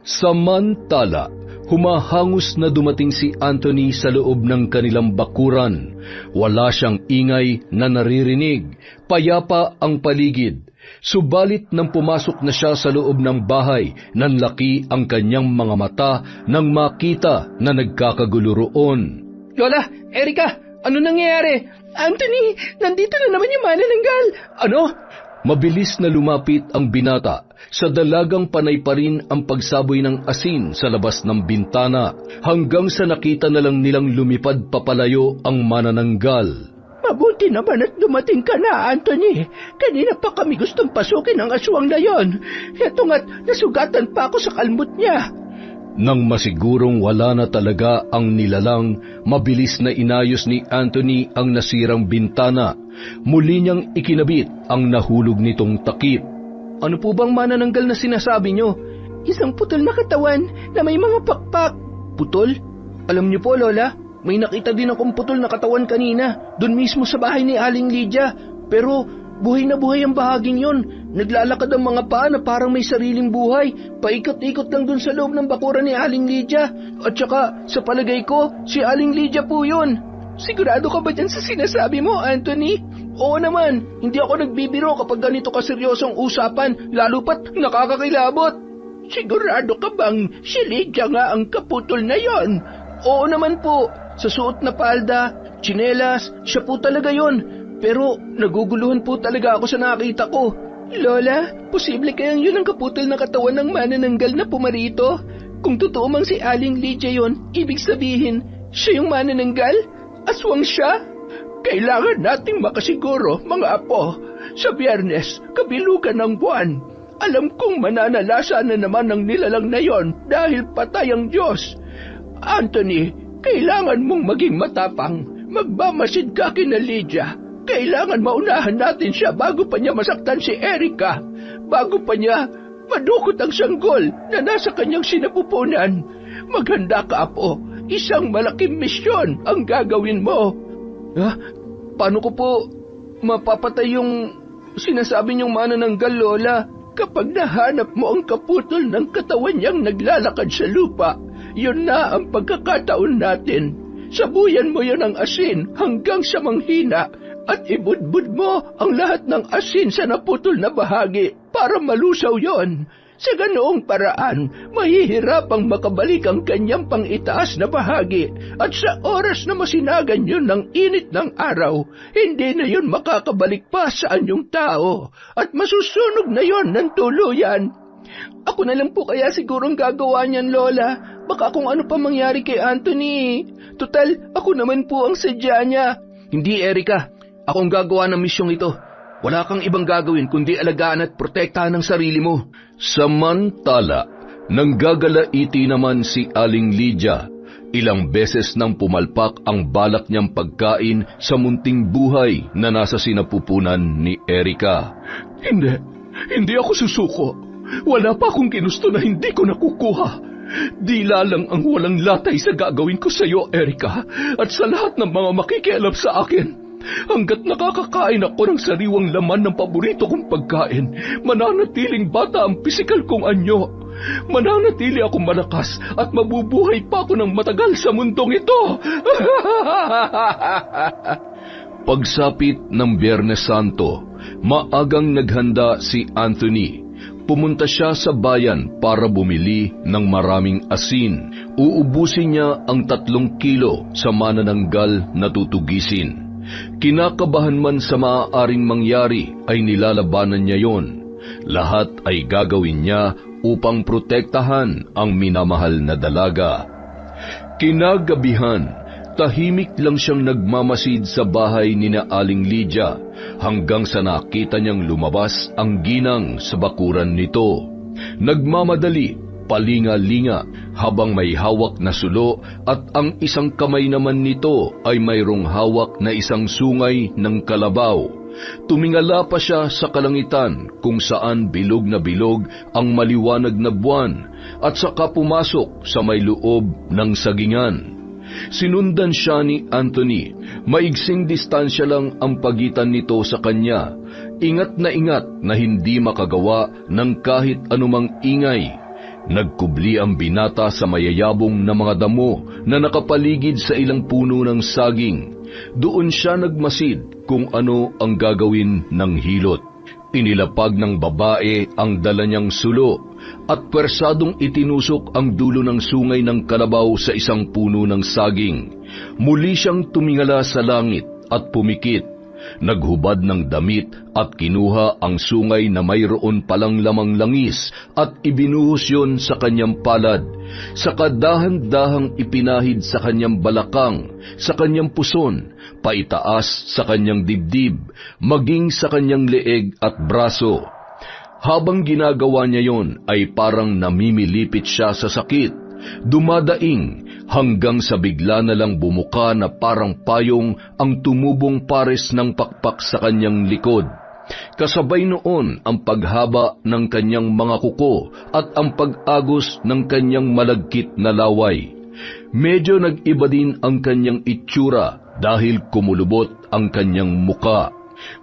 Samantala, humahangos na dumating si Anthony sa loob ng kanilang bakuran. Wala siyang ingay na naririnig. Payapa ang paligid. Subalit nang pumasok na siya sa loob ng bahay, nanlaki ang kanyang mga mata nang makita na nagkakagulo roon. Lola! Erica! Ano nangyayari? Anthony! Nandito na naman yung manananggal! Ano? Mabilis na lumapit ang binata. Sa dalagang panay pa rin ang pagsaboy ng asin sa labas ng bintana hanggang sa nakita na lang nilang lumipad papalayo ang manananggal. Mabuti naman at dumating ka na, Anthony. Kanina pa kami gustong pasukin ang aswang na yon. Ito nga't nasugatan pa ako sa kalmot niya. Nang masigurong wala na talaga ang nilalang, mabilis na inayos ni Anthony ang nasirang bintana. Muli niyang ikinabit ang nahulog nitong takip. Ano po bang manananggal na sinasabi niyo? Isang putol na katawan na may mga pakpak. Putol? Alam niyo po, Lola, may nakita din akong putol na katawan kanina, doon mismo sa bahay ni Aling Lydia. Pero buhay na buhay ang bahaging yon. Naglalakad ang mga paa na parang may sariling buhay. Paikot-ikot lang doon sa loob ng bakuran ni Aling Lydia. At saka, sa palagay ko, si Aling Lydia po yun. Sigurado ka ba dyan sa sinasabi mo, Anthony? Oo naman, hindi ako nagbibiro kapag ganito kaseryosong usapan, lalo pat nakakakilabot. Sigurado ka bang si Lydia nga ang kaputol na yon? Oo naman po, sa suot na palda, tsinelas, siya po talaga yon. Pero naguguluhan po talaga ako sa nakita ko. Lola, posible kayang yun ang kaputol na katawan ng manananggal na pumarito? Kung totoo mang si Aling Lydia yon, ibig sabihin, siya yung manananggal? Aswang siya? Kailangan nating makasiguro, mga apo. Sa Biyernes, kabilugan ng buwan. Alam kong mananalasa na naman ang nilalang na yon dahil patay ang Diyos. Anthony, kailangan mong maging matapang. Magbamasid ka kina Lydia. Kailangan maunahan natin siya bago pa niya masaktan si Erica. Bago pa niya madukot ang sanggol na nasa kanyang sinapupunan. Maghanda ka, apo. Isang malaking misyon ang gagawin mo. Paano ko po mapapatay yung sinasabi niyong manananggal, Lola? Kapag nahanap mo ang kaputol ng katawan niyang naglalakad sa lupa, yun na ang pagkakataon natin. Sabuyan mo yun ang asin hanggang sa manghina at ibudbud mo ang lahat ng asin sa naputol na bahagi para malusaw yon. Sa ganoong paraan, mahihirapang makabalik ang kanyang pang-itaas na bahagi at sa oras na masinagan yun ng init ng araw, hindi na yun makakabalik pa sa anyong tao at masusunog na yun ng tuluyan. Ako na lang po kaya sigurong gagawa niyan, Lola. Baka kung ano pa mangyari kay Anthony. Total, ako naman po ang sadya niya. Hindi, Erica. Ako ang gagawa ng misyong ito. Wala kang ibang gagawin kundi alagaan at protektahan ang sarili mo. Samantala, nanggagalaiti naman si Aling Lydia. Ilang beses nang pumalpak ang balak niyang pagkain sa munting buhay na nasa sinapupunan ni Erica. Hindi ako susuko. Wala pa akong ginusto na hindi ko nakukuha. Dila lang ang walang latay sa gagawin ko sa iyo, Erika, at sa lahat ng mga makikialam sa akin. Hanggat nakakakain ako ng sariwang laman ng paborito kong pagkain, mananatiling bata ang pisikal kong anyo. Mananatili akong malakas at mabubuhay pa ako ng matagal sa mundong ito. Pagsapit ng Biyernes Santo, maagang naghanda si Anthony. Pumunta siya sa bayan para bumili ng maraming asin. Uubusin niya ang 3 kilo sa manananggal na tutugisin. Kinakabahan man sa maaaring mangyari ay nilalabanan niya yon. Lahat ay gagawin niya upang protektahan ang minamahal na dalaga. Kinagabihan, tahimik lang siyang nagmamasid sa bahay ni na Aling Lydia hanggang sa nakita niyang lumabas ang ginang sa bakuran nito. Nagmamadali, palinga-linga habang may hawak na sulo at ang isang kamay naman nito ay mayroong hawak na isang sungay ng kalabaw. Tumingala pa siya sa kalangitan kung saan bilog na bilog ang maliwanag na buwan at saka pumasok sa may loob ng sagingan. Sinundan siya ni Anthony. Maigsing distansya lang ang pagitan nito sa kanya. Ingat na hindi makagawa ng kahit anumang ingay. Nagkubli ang binata sa mayayabong na mga damo na nakapaligid sa ilang puno ng saging. Doon siya nagmasid kung ano ang gagawin ng hilot. Inilapag ng babae ang dala niyang sulo at pwersadong itinusok ang dulo ng sungay ng kalabaw sa isang puno ng saging. Muli siyang tumingala sa langit at pumikit. Naghubad ng damit at kinuha ang sungay na mayroon palang lamang langis at ibinuhos yon sa kanyang palad. Saka dahan-dahang ipinahid sa kanyang balakang, sa kanyang puson, paitaas sa kanyang dibdib, maging sa kanyang leeg at braso. Habang ginagawa niya yon ay parang namimilipit siya sa sakit. Dumadaing hanggang sa bigla na lang bumuka na parang payong ang tumubong pares ng pakpak sa kanyang likod. Kasabay noon ang paghaba ng kanyang mga kuko at ang pag-agos ng kanyang malagkit na laway. Medyo nag-iba din ang kanyang itsura dahil kumulubot ang kanyang muka.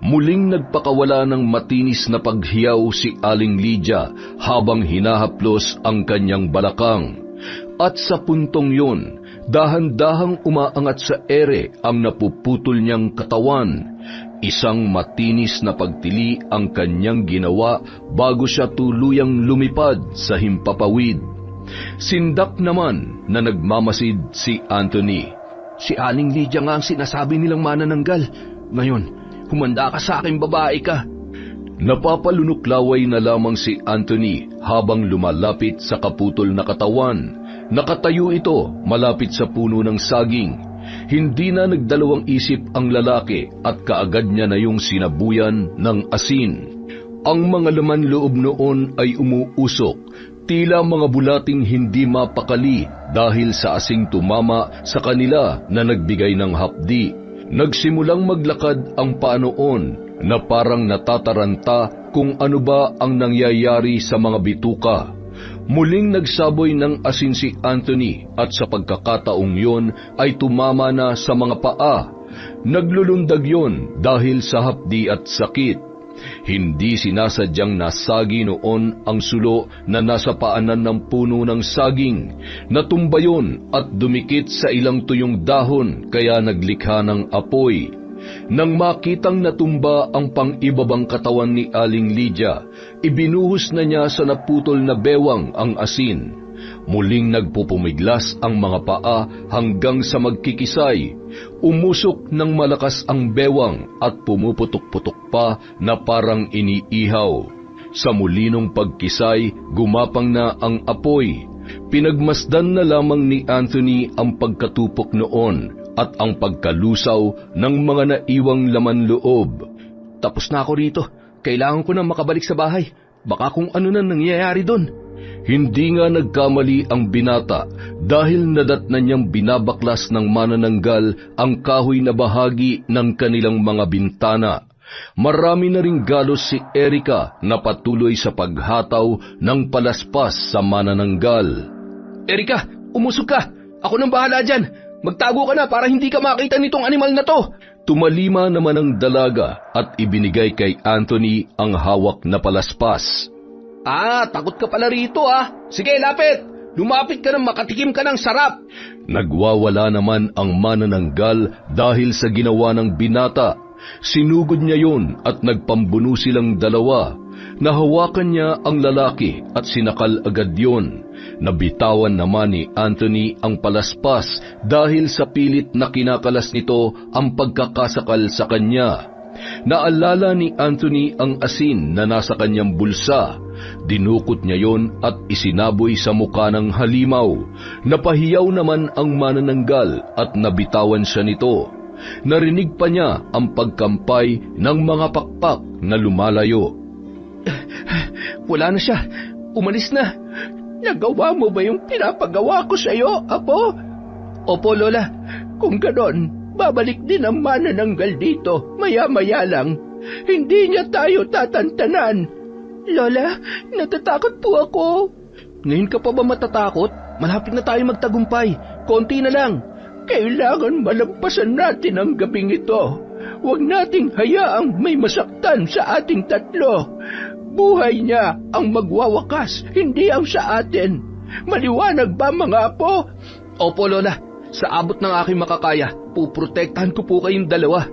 Muling nagpakawala ng matinis na paghiyaw si Aling Lydia habang hinahaplos ang kanyang balakang. At sa puntong yun, dahan-dahang umaangat sa ere ang napuputol niyang katawan. Isang matinis na pagtili ang kanyang ginawa bago siya tuluyang lumipad sa himpapawid. Sindak naman na nagmamasid si Anthony. Si Aling Lydia nga ang sinasabi nilang manananggal. Ngayon, humanda ka sa akin, babae ka. Napapalunuklaway na lamang si Anthony habang lumalapit sa kaputol na katawan. Nakatayo ito malapit sa puno ng saging. Hindi na nagdalawang isip ang lalaki at kaagad niya na yung sinabuyan ng asin. Ang mga laman loob noon ay umuusok, tila mga bulating hindi mapakali dahil sa asing tumama sa kanila na nagbigay ng hapdi. Nagsimulang maglakad ang paa noon na parang natataranta kung ano ba ang nangyayari sa mga bituka. Muling nagsaboy ng asin si Anthony at sa pagkakataong yon ay tumama na sa mga paa. Naglulundag yon dahil sa hapdi at sakit. Hindi sinasadyang nasagi noon ang sulo na nasa paanan ng puno ng saging. Natumba yon at dumikit sa ilang tuyong dahon kaya naglikha ng apoy. Nang makitang natumba ang pang-ibabang katawan ni Aling Lydia, ibinuhos na niya sa naputol na bewang ang asin. Muling nagpupumiglas ang mga paa hanggang sa magkikisay. Umusok ng malakas ang bewang at pumuputok-putok pa na parang iniihaw. Sa mulinong pagkisay, gumapang na ang apoy. Pinagmasdan na lamang ni Anthony ang pagkatupok noon at ang pagkalusaw ng mga naiwang laman loob. Tapos na ako rito. Kailangan ko na makabalik sa bahay. Baka kung ano na nangyayari doon. Hindi nga nagkamali ang binata dahil nadatnan niyang binabaklas ng manananggal ang kahoy na bahagi ng kanilang mga bintana. Marami na ring galos si Erika na patuloy sa paghataw ng palaspas sa manananggal. Erika, umusog ka. Ako nang bahala dyan. Magtago ka na para hindi ka makita nitong animal na to. Tumalima naman ang dalaga at ibinigay kay Anthony ang hawak na palaspas. Takot ka pala rito Sige, lapit. Lumapit ka nang makatikim ka ng sarap. Nagwawala naman ang manananggal dahil sa ginawa ng binata. Sinugod niya yun at nagpambuno silang dalawa. Nahawakan niya ang lalaki at sinakal agad yun. Nabitawan naman ni Anthony ang palaspas dahil sa pilit na kinakalas nito ang pagkakasakal sa kanya. Naalala ni Anthony ang asin na nasa kanyang bulsa. Dinukot niya yon at isinaboy sa muka ng halimaw. Napahiyaw naman ang manananggal at nabitawan siya nito. Narinig pa niya ang pagkampay ng mga pakpak na lumalayo. Wala na siya. Umalis na. Nagawa mo ba yung pinapagawa ko sa iyo, Apo? Opo, Lola. Kung ganon, babalik din ang manananggal dito, maya-maya lang. Hindi niya tayo tatantanan. Lola, natatakot po ako. Ngayon ka pa ba matatakot? Malapit na tayo magtagumpay. Konti na lang. Kailangan malampasan natin ang gabing ito. Huwag nating hayaang may masaktan sa ating tatlo. Buhay niya ang magwawakas, hindi ang sa atin. Maliwanag ba, mga apo? Opo, Lola. Sa abot ng aking makakaya, puprotektahan ko po kayong dalawa.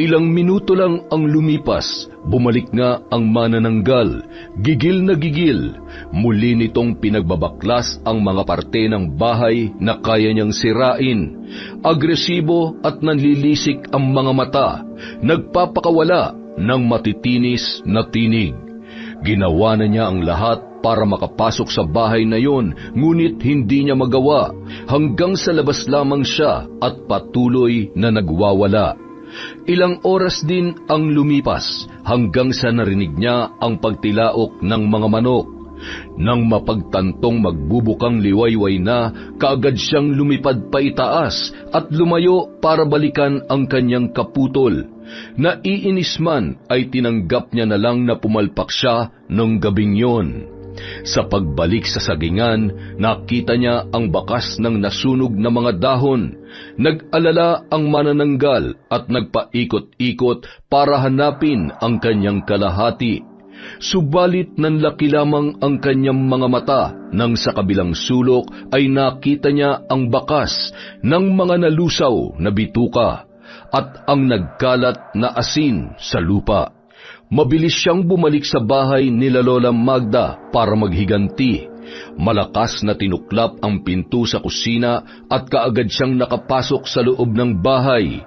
Ilang minuto lang ang lumipas, bumalik nga ang manananggal. Gigil na gigil. Muli nitong pinagbabaklas ang mga parte ng bahay na kaya niyang sirain. Agresibo at nanlilisik ang mga mata. Nagpapakawala ng matitinis na tinig. Ginawa na niya ang lahat para makapasok sa bahay na yon, ngunit hindi niya magawa. Hanggang sa labas lamang siya at patuloy na nagwawala. Ilang oras din ang lumipas hanggang sa narinig niya ang pagtilaok ng mga manok. Nang mapagtantong magbubukang liwayway na, kaagad siyang lumipad pa itaas at lumayo para balikan ang kanyang kaputol. Naiinis man ay tinanggap niya na lang na pumalpak siya nung gabing yon. Sa pagbalik sa sagingan, nakita niya ang bakas ng nasunog na mga dahon. Nag-alala ang manananggal at nagpaikot-ikot para hanapin ang kanyang kalahati. Subalit nanlaki lamang ang kanyang mga mata nang sa kabilang sulok ay nakita niya ang bakas ng mga nalusaw na bituka at ang nagkalat na asin sa lupa. Mabilis siyang bumalik sa bahay nila Lola Magda para maghiganti. Malakas na tinuklap ang pinto sa kusina at kaagad siyang nakapasok sa loob ng bahay.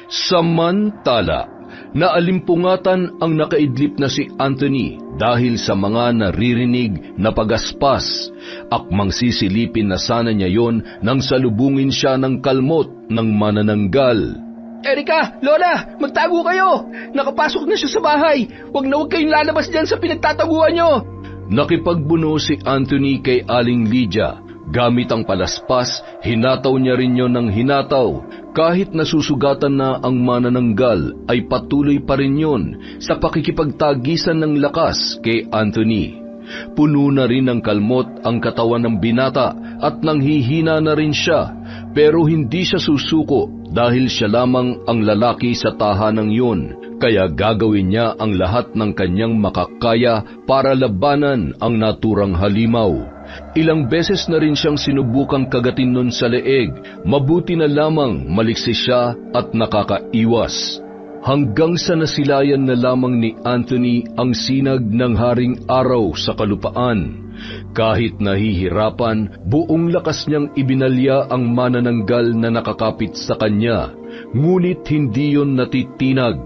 Samantala, naalimpungatan ang nakaidlip na si Anthony dahil sa mga naririnig na pagaspas. Akmang sisilipin na sana niya yon nang salubungin siya ng kalmot ng manananggal. Erika, Lola, magtago kayo! Nakapasok na siya sa bahay! Huwag kayong lalabas dyan sa pinagtataguan nyo! Nakipagbuno si Anthony kay Aling Lydia. Gamit ang palaspas, hinataw niya rin yon ng hinataw. Kahit nasusugatan na ang manananggal, ay patuloy pa rin yon sa pakikipagtagisan ng lakas kay Anthony. Puno na rin ng kalmot ang katawan ng binata at nanghihina na rin siya, pero hindi siya susuko dahil siya lamang ang lalaki sa tahanang yun. Kaya gagawin niya ang lahat ng kanyang makakaya para labanan ang naturang halimaw. Ilang beses na rin siyang sinubukang kagatin nun sa leeg, mabuti na lamang maliksi siya at nakakaiwas. Hanggang sa nasilayan na lamang ni Anthony ang sinag ng haring araw sa kalupaan. Kahit nahihirapan, buong lakas niyang ibinalya ang manananggal na nakakapit sa kanya, ngunit hindi yon natitinag.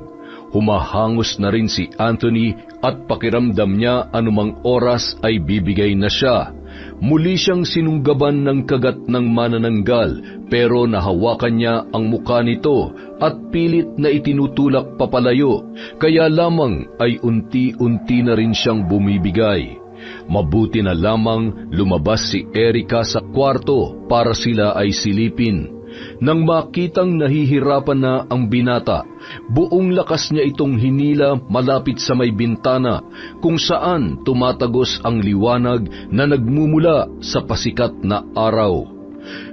Humahangos na rin si Anthony at pakiramdam niya anumang oras ay bibigay na siya. Muli siyang sinunggaban ng kagat ng manananggal, pero nahawakan niya ang mukha nito at pilit na itinutulak papalayo, kaya lamang ay unti-unti na rin siyang bumibigay. Mabuti na lamang lumabas si Erika sa kwarto para sila ay silipin. Nang makitang nahihirapan na ang binata, buong lakas niya itong hinila malapit sa may bintana kung saan tumatagos ang liwanag na nagmumula sa pasikat na araw.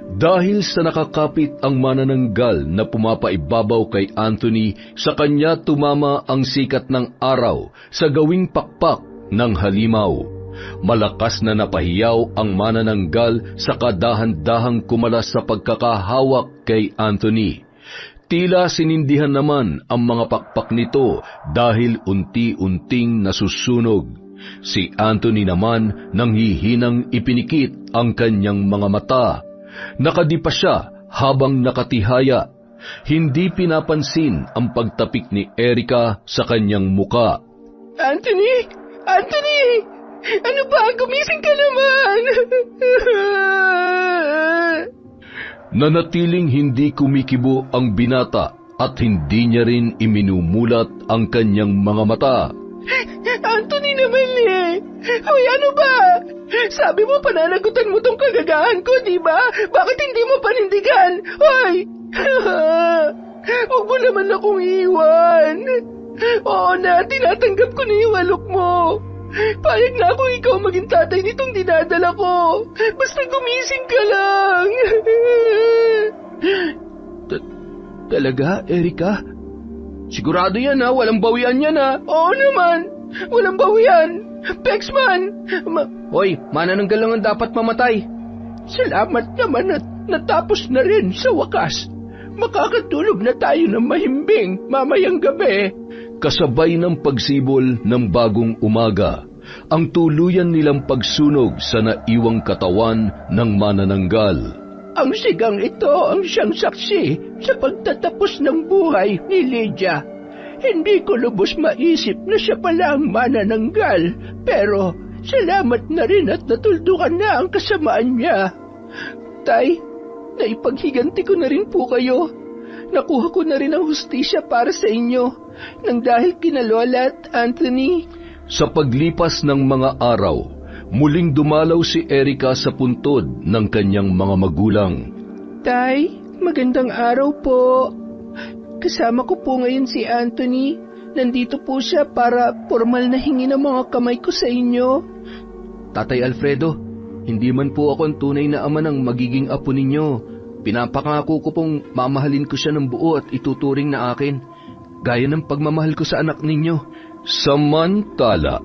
Dahil sa nakakapit ang manananggal na pumapaibabaw kay Anthony, sa kanya tumama ang sikat ng araw sa gawing pakpak ng halimaw. Malakas na napahiyaw ang manananggal sa kadahan-dahang kumalas sa pagkakahawak kay Anthony. Tila sinindihan naman ang mga pakpak nito dahil unti-unting nasusunog. Si Anthony naman nanghihinang ipinikit ang kanyang mga mata. Nakadipa siya habang nakatihaya. Hindi pinapansin ang pagtapik ni Erica sa kanyang muka. Anthony! Anthony! Ano ba? Gumising ka naman! Nanatiling hindi kumikibo ang binata at hindi niya rin iminumulat ang kanyang mga mata. Anthony naman eh! Hoy, ano ba? Sabi mo pananagutan mo tong kagagahan ko, di ba? Bakit hindi mo panindigan? Hoy! Huwag mo naman akong iwan. Oo na, tinatanggap ko na yung alok mo. Payag na ako ikaw maging tatay nitong dinadala ko. Basta gumising ka lang. Talaga, Erica? Sigurado yan ha, walang bawian yan ha. Oo naman, walang bawian. Pexman! Hoy, manananggal lang ang dapat mamatay. Salamat naman at natapos na rin sa wakas. Makakatulog na tayo ng mahimbing mamayang gabi. Kasabay ng pagsibol ng bagong umaga, ang tuluyan nilang pagsunog sa naiwang katawan ng manananggal. Ang sigang ito ang siyang saksi sa pagtatapos ng buhay ni Lydia. Hindi ko lubos maisip na siya pala ang manananggal, pero salamat na rin at natuldukan na ang kasamaan niya. Tay, naipaghiganti ko na rin po kayo. Nakuha ko na rin ang hustisya para sa inyo, nang dahil kina Lola at Anthony. Sa paglipas ng mga araw, muling dumalaw si Erica sa puntod ng kanyang mga magulang. Tay, magandang araw po. Kasama ko po ngayon si Anthony. Nandito po siya para formal na hingi ng mga kamay ko sa inyo. Tatay Alfredo, hindi man po ako ang tunay na ama ng magiging apo ninyo. Pinapangako ko pong mamahalin ko siya ng buo at ituturing na akin, gaya ng pagmamahal ko sa anak ninyo. Samantala,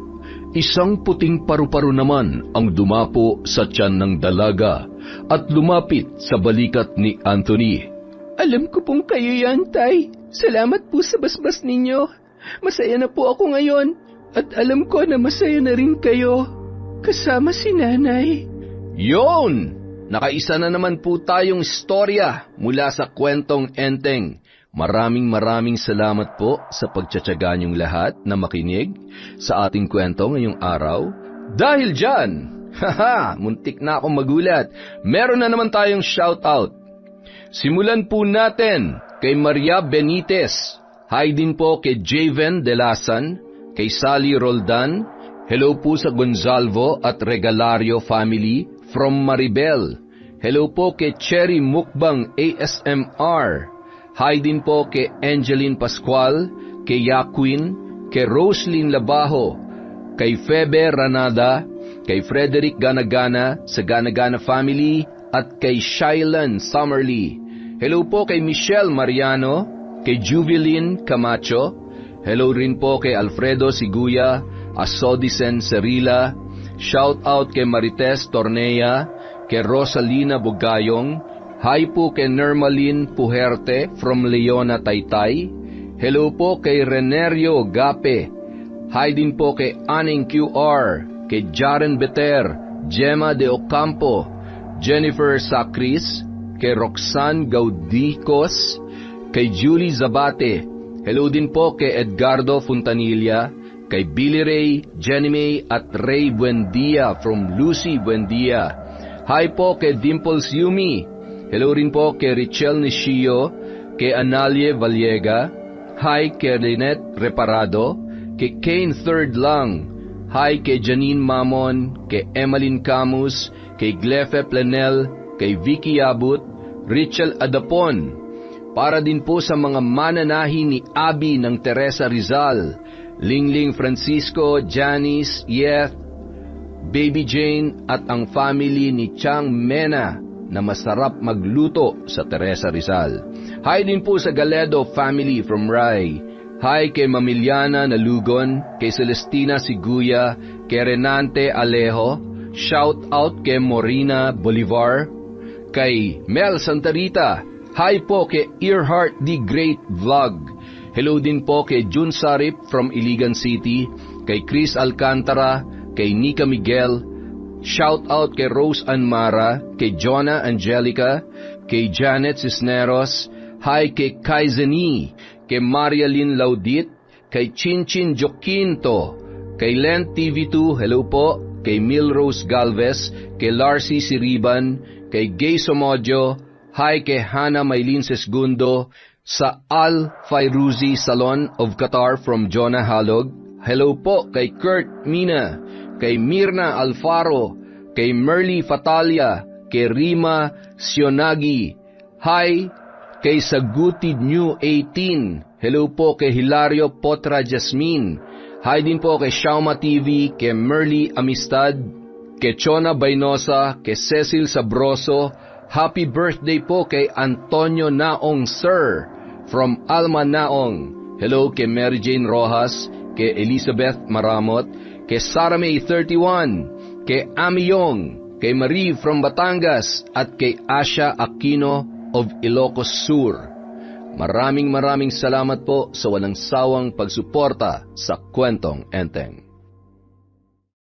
isang puting paru-paro naman ang dumapo sa tiyan ng dalaga at lumapit sa balikat ni Anthony. Alam ko pong kayo yan, Tay. Salamat po sa basbas ninyo. Masaya na po ako ngayon at alam ko na masaya na rin kayo. Kasama si Nanay. Yon! Nakaisa na naman po tayong istorya mula sa kwentong Enteng. Maraming salamat po sa pagtsatsaga niyong lahat na makinig sa ating kwento ngayong araw. Dahil dyan, muntik na akong magulat. Meron na naman tayong shoutout. Simulan po natin kay Maria Benitez. Hi din po kay Javen Delasan, kay Sally Roldan. Hello po sa Gonzalvo at Regalario family from Maribel. Hello po kay Cherry Mukbang ASMR. Hi din po kay Angeline Pascual, kay Yaquin, kay Roslyn Labajo, kay Febe Ranada, kay Frederick Ganagana sa Ganagana family at kay Shailan Summerly. Hello po kay Michelle Mariano, kay Juvelin Camacho. Hello rin po kay Alfredo Siguya, Asodisen Cerila. Shout out kay Marites Tornea, kay Rosalina Bugayong. Hi po kay Nermalin Puherte from Leona, Taytay. Hello po kay Renerio Gape. Hi din po kay Aning QR, kay Jaren Beter, Gemma de Ocampo, Jennifer Sacris, kay Roxanne Gaudicos, kay Julie Zabate. Hello din po kay Edgardo Fontanilla, kay Billy Ray, Jenny May at Ray Buendia from Lucy Buendia. Hi po kay Dimples Yumi. Hello rin po kay Richelle Nishio, kay Analie Vallega. Hi kay Lynette Reparado, kay Kane Third Lang. Hi kay Janine Mamon, kay Emmeline Camus, kay Glefe Plenel, kay Vicky Abut, Richel Adapon. Para din po sa mga mananahi ni Abby ng Teresa Rizal, Lingling Francisco, Janice, Yeth, Baby Jane at ang family ni Chang Mena na masarap magluto sa Teresa Rizal. Hi din po sa Galedo family from Rai. Hi kay Mamiliana Nalugon, kay Celestina Siguya, kay Renante Alejo. Shout out kay Morina Bolivar, kay Mel Santarita. Hi po kay Earhart the Great Vlog. Hello din po kay Jun Sarip from Iligan City, kay Chris Alcantara, kay Nika Miguel. Shout out kay Rose Anmara, kay Jonah Angelica, kay Janet Cisneros. Hi kay Kaizeni, kay Maria Lynn Laudit, kay Chinchin Joquinto, kay Len TV2, hello po, kay Milrose Galvez, kay Larcy Siriban, kay Gay Somodio. Hi kay Hannah Maylin Sesgundo sa Al Fairuzi Salon of Qatar from Jonah Halog. Hello po kay Kurt Mina, kay Mirna Alfaro, kay Merly Fatalia, kay Rima Sionagi. Hi kay Sagutid New 18. Hello po kay Hilario Potra Jasmine. Hi din po kay Shauma TV, kay Merly Amistad, kay Chona Bainosa, kay Cecil Sabroso. Happy birthday po kay Antonio Naong Sir from Alma Naong. Hello kay Mary Jane Rojas, kay Elizabeth Maramot, kay Sara May 31, kay Ami Yong, kay Marie from Batangas, at kay Asha Aquino of Ilocos Sur. Maraming salamat po sa walang sawang pagsuporta sa Kwentong Enteng.